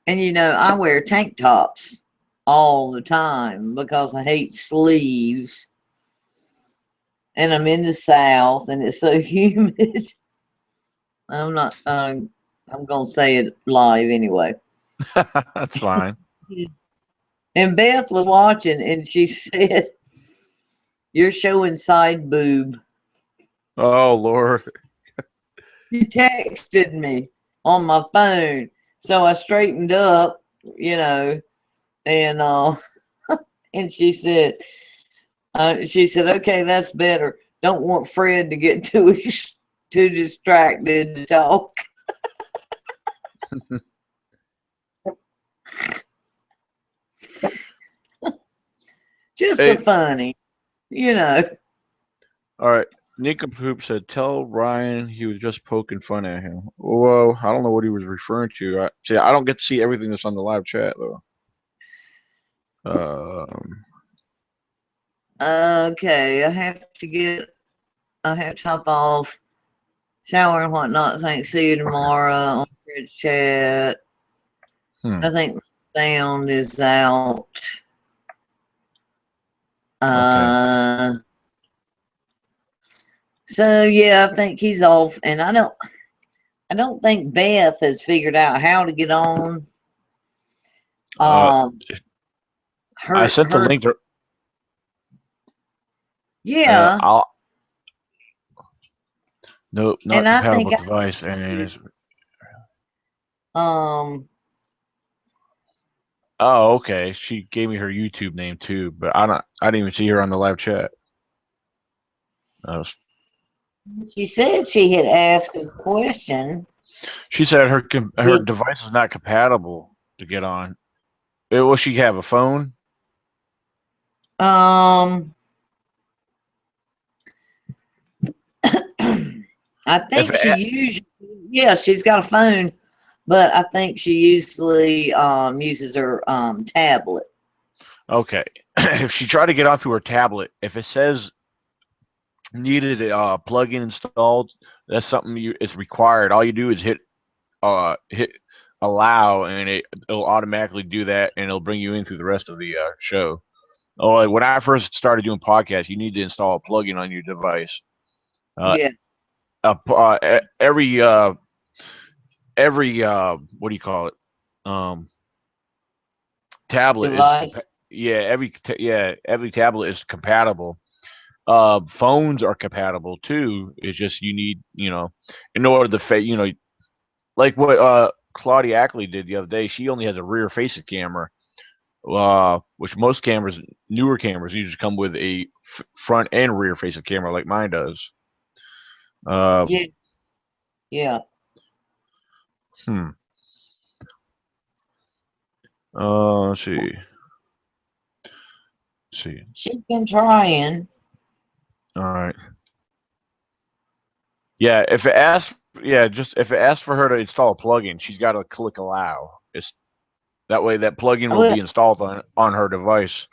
And you know, I wear tank tops all the time because I hate sleeves. And I'm in the South and it's so humid. I'm not, I'm going to say it live anyway. that's fine. And Beth was watching and she said, "You're showing side boob." Oh Lord. She texted me on my phone. So I straightened up, you know, and and she said, "Okay, that's better. Don't want Fred to get too distracted to talk." Just a Hey, funny, you know. all right. Nika Poop said, "Tell Ryan he was just poking fun at him." Whoa, I don't know what he was referring to. See, I don't get to see everything that's on the live chat though. Um. Okay, I have to hop off, shower and whatnot. Thanks. See you tomorrow on Fred's chat. I think my sound is out. Okay. Uh, so yeah, I think he's off, and I don't think Beth has figured out how to get on. Uh, Um, I sent the her, link to. yeah, I'll. Nope, not and I think compatible device, and it's. um, Oh, okay. She gave me her YouTube name too, but I didn't even see her on the live chat. Uh, She said she had asked a question. she said her Did device is not compatible to get on. Will she have a phone? um I If think she usually, yeah, she's got a phone, but I think she usually uses her tablet. okay, if she tried to get on through her tablet, if it says needed a plug-in installed, that's something it's required. All you do is hit allow, and it'll automatically do that, and it'll bring you in through the rest of the show. Oh, like when I first started doing podcasts, you need to install a plugin on your device. Uh, Yeah, every what do you call it? Um, tablet is device. every tablet is compatible. Phones are compatible too. It's just you need in order to like what Claudia Ackley did the other day. She only has a rear facing camera, which most cameras, newer cameras, usually come with a front and rear facing camera like mine does. Uh, Yeah, yeah. hmm. Let's see. Let's see. She's been trying. All right. Yeah, if it asks, yeah, just if it asks for her to install a plugin, she's got to click allow. It's that way that plugin will Well, be installed on her device,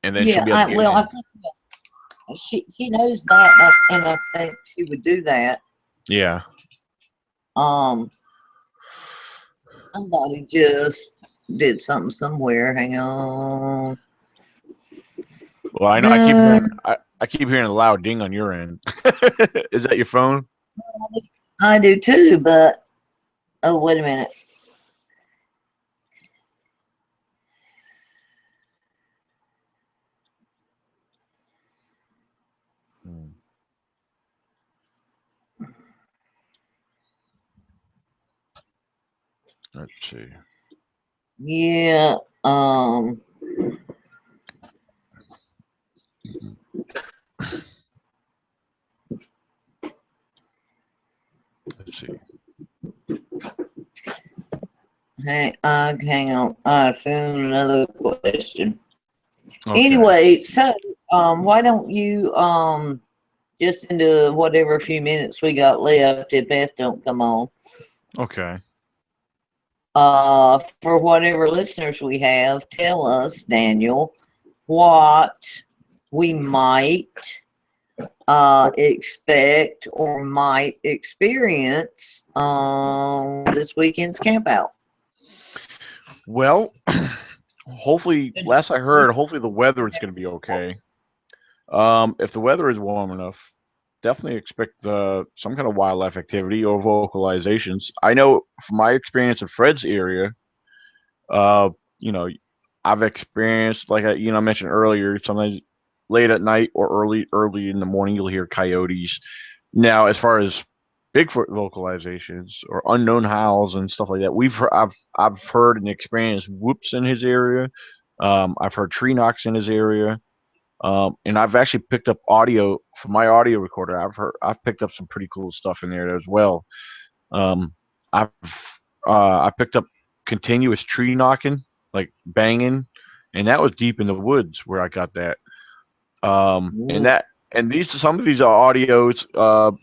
and then she'll yeah, be able to get I in. think she knows that, and I think she would do that. Yeah. Um, Somebody just did something somewhere. Hang on. Well, I know Uh, I keep hearing a loud ding on your end. Is that your phone? I do too, but oh, wait a minute. Hmm. Let's see. Yeah, Let's see. hang on. I sent another question. Okay. Anyway, so why don't you just into whatever few minutes we got left if Beth don't come on. Okay. For whatever listeners we have, tell us, Daniel, what we might expect or might experience this weekend's camp out. Well, hopefully, last I heard, hopefully the weather is going to be okay. If the weather is warm enough, definitely expect some kind of wildlife activity or vocalizations. I know from my experience in Fred's area, uh, you know, I've experienced like I mentioned earlier, sometimes late at night or early in the morning you'll hear coyotes. Now, as far as Bigfoot vocalizations or unknown howls and stuff like that, I've heard and experienced whoops in his area. I've heard tree knocks in his area. And I've actually picked up audio from my audio recorder. I've picked up some pretty cool stuff in there as well. Um, I've I picked up continuous tree knocking, like banging, and that was deep in the woods where I got that. And Mm. that and these some of these are audios.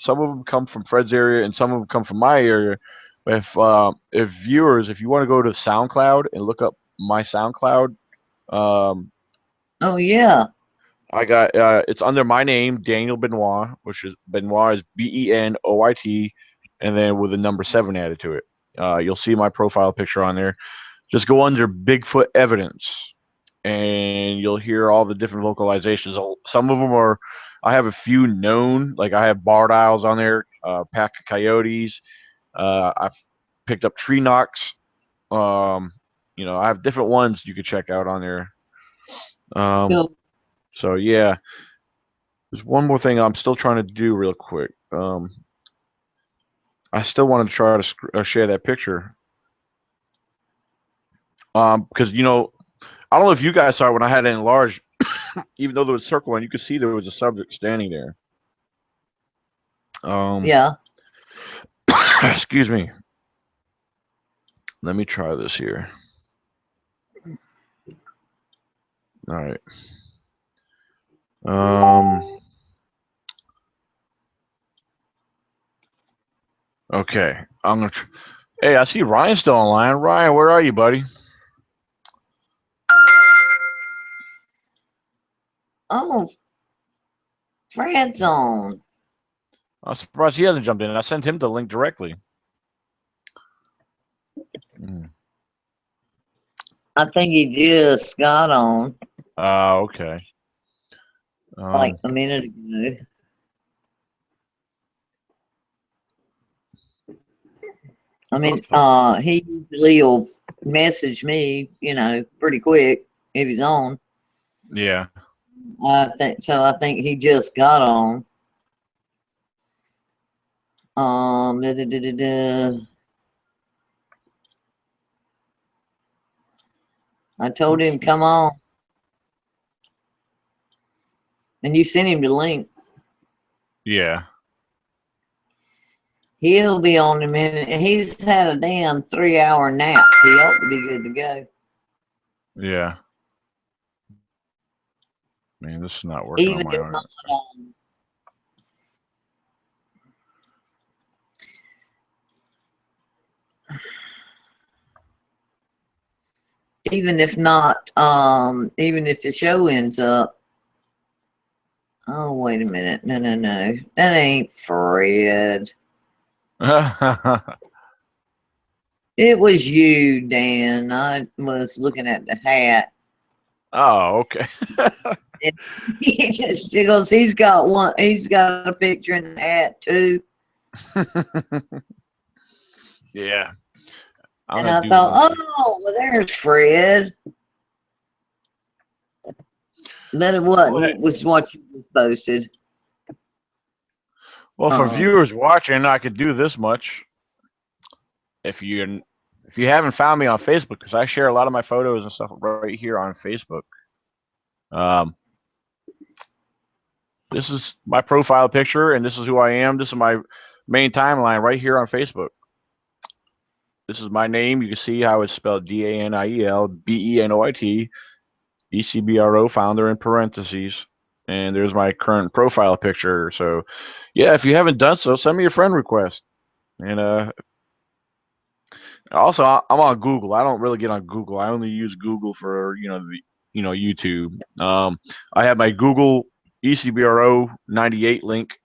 Some of them come from Fred's area, and some of them come from my area. If viewers, if you want to go to SoundCloud and look up my SoundCloud, um, Oh yeah. I got it's under my name, Daniel Benoit, which is Benoit is Benoit, and then with a number 7 added to it. You'll see my profile picture on there. Just go under Bigfoot evidence, and you'll hear all the different vocalizations. Some of them are, I have a few known, like I have barred owls on there, pack of coyotes. I've picked up tree knocks. Um, I have different ones you could check out on there. Um, Cool. so yeah, there's one more thing I'm still trying to do real quick. I still want to try to share that picture. Because you know, I don't know if you guys saw it when I had it enlarged. Even though there was a circle, and you could see there was a subject standing there. Yeah. Excuse me. Let me try this here. All right. Okay. I'm gonna. Hey, I see Ryan's still online. Ryan, where are you, buddy? Oh, Fred's on. I'm surprised he hasn't jumped in. I sent him the link directly. I think he just got on Okay. like a minute ago. I mean, he usually will message me, you know, pretty quick if he's on. Yeah. I think so. I think he just got on. I told him come on, and you sent him the link. Yeah. He'll be on in a minute. He's had a damn 3-hour nap. He ought to be good to go. Yeah. Man, this is not working on Even my if own. not, even if not, even if the show ends up. Oh, wait a minute. No, no, no. That ain't Fred. It was you, Dan. I was looking at the hat. Oh, okay. Because he's got one. He's got a picture in the hat too. Yeah. And I thought, oh, well, there's Fred. But it wasn't. It was what you posted. Well, for viewers watching, I could do this much. If you haven't found me on Facebook, because I share a lot of my photos and stuff right here on Facebook. This is my profile picture, and this is who I am. This is my main timeline right here on Facebook. This is my name. You can see how it's spelled: DANIEL BENOIT, ECBRO, founder in parentheses. And there's my current profile picture. So, yeah, if you haven't done so, send me a friend request. And also, I'm on Google. I don't really get on Google. I only use Google for YouTube. I have my Google ECBRO 98 link,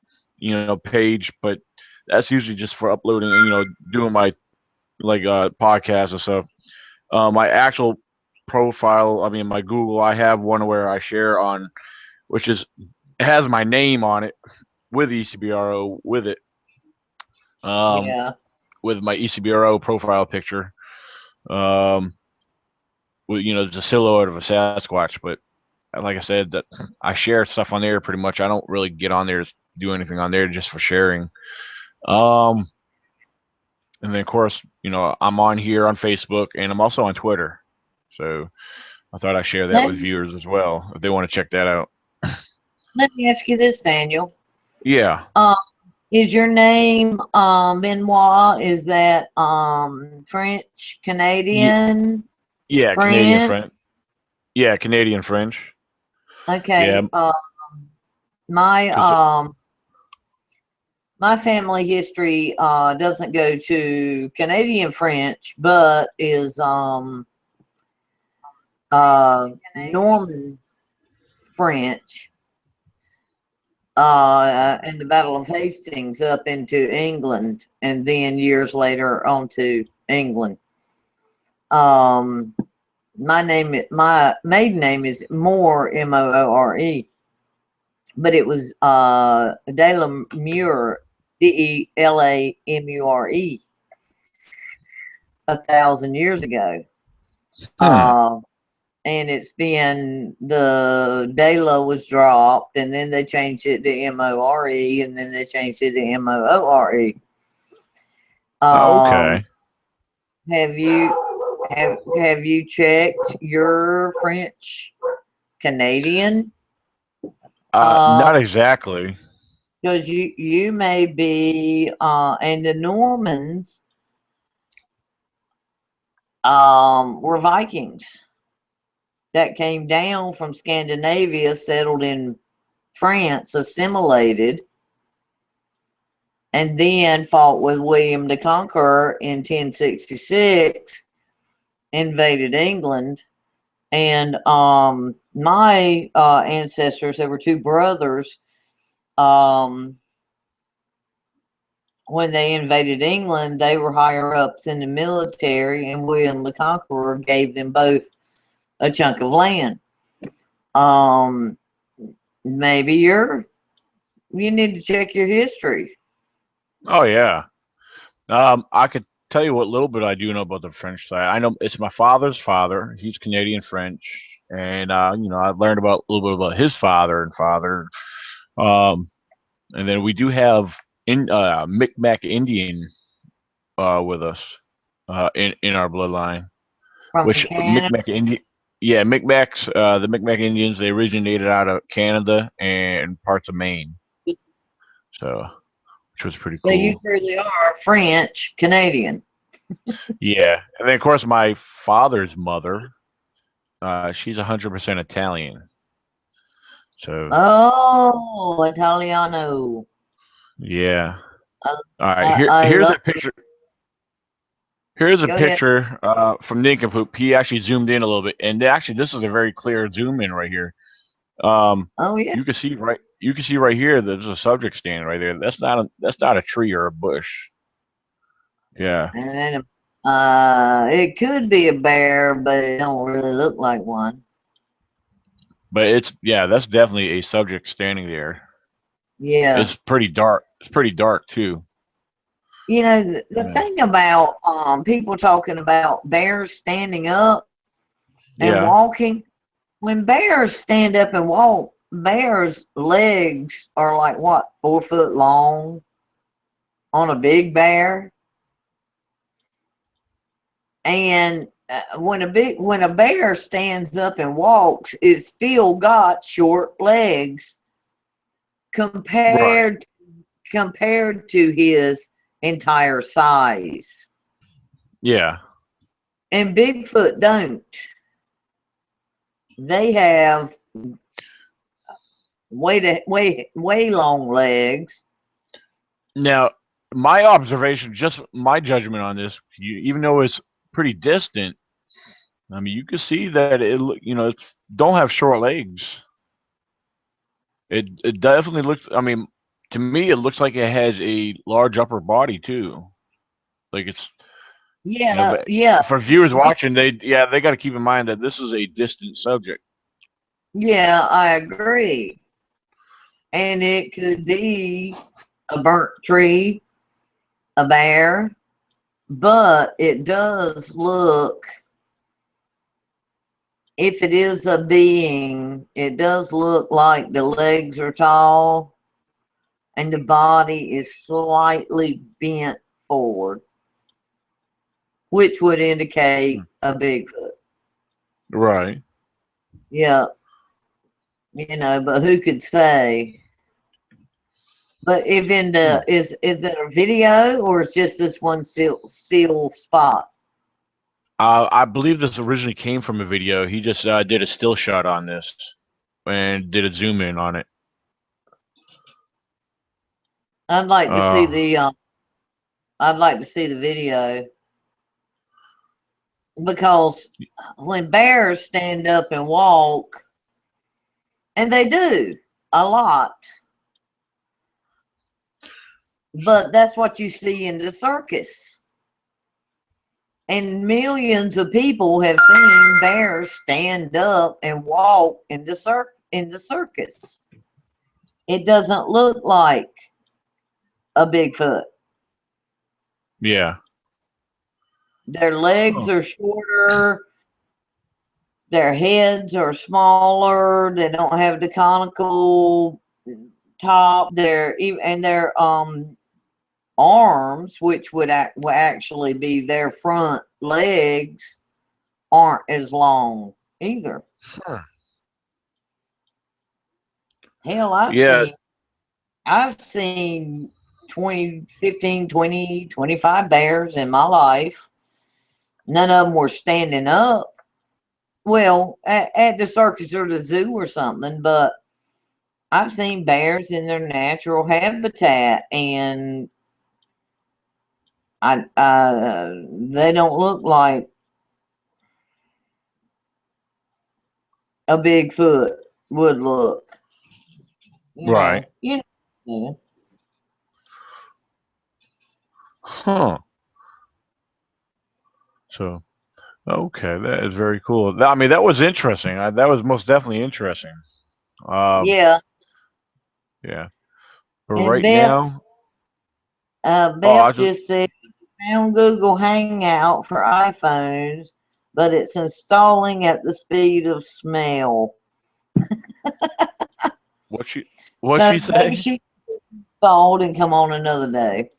page, but that's usually just for uploading and doing my podcasts and stuff. My actual profile, I mean my Google, I have one where I share on, which it has my name on it with ECBRO with it. Yeah. With my ECBRO profile picture. With the silhouette of a Sasquatch, but like I said, that I share stuff on there pretty much. I don't really get on there to do anything on there just for sharing. And then of course, I'm on here on Facebook and I'm also on Twitter. So I thought I'd share that with viewers as well if they want to check that out. Let me ask you this, Daniel. Yeah. Is your name Benoit? Is that French, Canadian? Yeah, French? Canadian French. Yeah, Canadian French. Okay. Yeah. My family history doesn't go to Canadian French, but is Norman French. In the Battle of Hastings up into England, and then years later on to England. My maiden name is Moore, Moore, but it was Delamure, Delamure, 1,000 years ago. And it's been, the Dela was dropped, and then they changed it to More, and then they changed it to Moore. Okay. Have you Have you checked your French Canadian? Not exactly. Because you may be and the Normans were Vikings that came down from Scandinavia, settled in France, assimilated, and then fought with William the Conqueror in 1066, invaded England. And my ancestors, there were two brothers, when they invaded England, they were higher ups in the military, and William the Conqueror gave them both a chunk of land. Maybe you need to check your history. Oh yeah. I could tell you what little bit I do know about the French side. I know it's my father's father. He's Canadian French, and I learned about a little bit about his father and father. Um, and then we do have Micmac Indian with us in our bloodline, From which Canada. Micmac Indian. Yeah, Micmacs. The Micmac Indians, they originated out of Canada and parts of Maine. So, which was pretty So you cool. truly are French Canadian. Yeah, and then of course my father's mother, she's 100% Italian. So Oh, Italiano. yeah. I, All right, I here's love. a picture. Here's a Go ahead. picture from Nincompoop. He actually zoomed in a little bit, and actually this is a very clear zoom in right here. Oh yeah. You can see right. You can see right here. There's a subject stand right there. That's not a tree or a bush. Yeah, And then it could be a bear, but it don't really look like one. but that's definitely a subject standing there. Yeah. It's pretty dark. It's pretty dark too. You know, the Yeah. thing about people talking about bears standing up and Yeah. walking, when bears stand up and walk, bears' legs are like what, 4 foot long on a big bear? And when a bear stands up and walks, it's still got short legs Right. compared to his entire size. Yeah. And Bigfoot don't. They have way long legs. Now, my observation, just my judgment on this, even though it's pretty distant, I mean, you can see that it's don't have short legs. It definitely looks. I mean, to me, it looks like it has a large upper body too. Like it's Yeah, but yeah, for viewers watching, they got to keep in mind that this is a distant subject. yeah, I agree. And it could be a burnt tree, a bear, but it does look, if it is a being, it does look like the legs are tall and the body is slightly bent forward, which would indicate a Bigfoot. Right. Yeah, but who could say? But if in Hmm. the is that a video or is just this one seal spot? I believe this originally came from a video. He just did a still shot on this and did a zoom in on it. I'd like to see Uh, the I'd like to see the video because when bears stand up and walk, and they do a lot, but that's what you see in the circus. And millions of people have seen bears stand up and walk in the circus. It doesn't look like a Bigfoot. yeah. Their legs Oh. are shorter, their heads are smaller, they don't have the conical top, their arms, which would actually be their front legs, aren't as long either. Huh. Hell, Yeah. I've seen 20, 15, 20, 25 bears in my life. None of them were standing up. Well, at the circus or the zoo or something, but I've seen bears in their natural habitat, and they don't look like a Bigfoot would look. Right. You know. Huh. So, okay, that is very cool. I mean, that was interesting. That was most definitely interesting. Um, Yeah. yeah. But And right now, oh, I Beth just just said found Google Hangout for iPhones, but it's installing at the speed of smell. what So she maybe say? she installed and come on another day.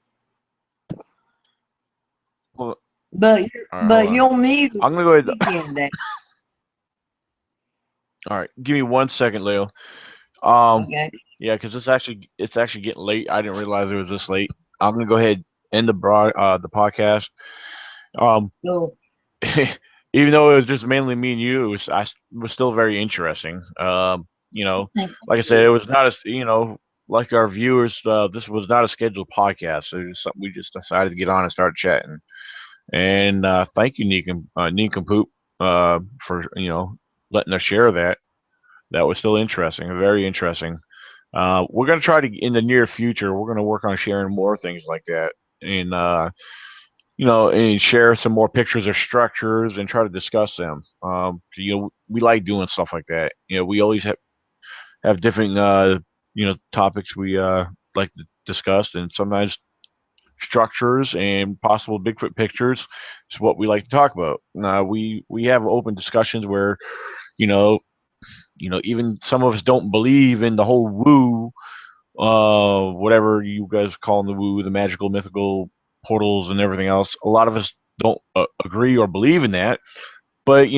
Well, But all right, hold on. you'll meet I'm gonna go ahead. weekend day. All right, give me 1 second, Leo. Um, Okay. yeah, because it's actually getting late. I didn't realize it was this late. I'm gonna go ahead and end the podcast. Um, So even though it was just mainly me and you, it was still very interesting. thank Like I said, you. it was not like our viewers. This was not a scheduled podcast. It was something we just decided to get on and start chatting. And thank you, Nincompoop, for letting us share that. That was still interesting, very interesting. We're gonna try to in the near future. We're gonna work on sharing more things like that, and and share some more pictures of structures and try to discuss them. We like doing stuff like that. We always have different topics we like to discuss, and sometimes structures and possible Bigfoot pictures is what we like to talk about. We have open discussions where you know even some of us don't believe in the whole woo, whatever you guys call the woo, the magical, mythical portals and everything else. A lot of us don't agree or believe in that, but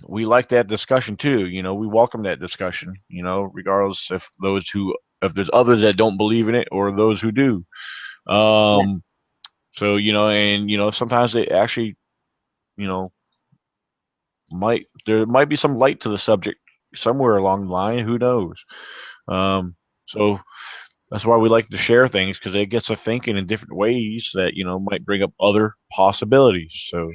we like that discussion too. We welcome that discussion. Regardless if there's others that don't believe in it or those who do. Yeah. Um, so and sometimes it actually you know there might be some light to the subject somewhere along the line. Who knows? Um, so that's why we like to share things because it gets us thinking in different ways that might bring up other possibilities. So,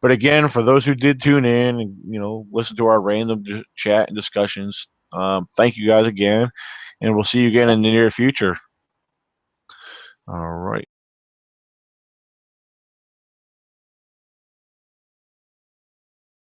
but again, for those who did tune in and listen to our random chat and discussions, thank you guys again, and we'll see you again in the near future. All right.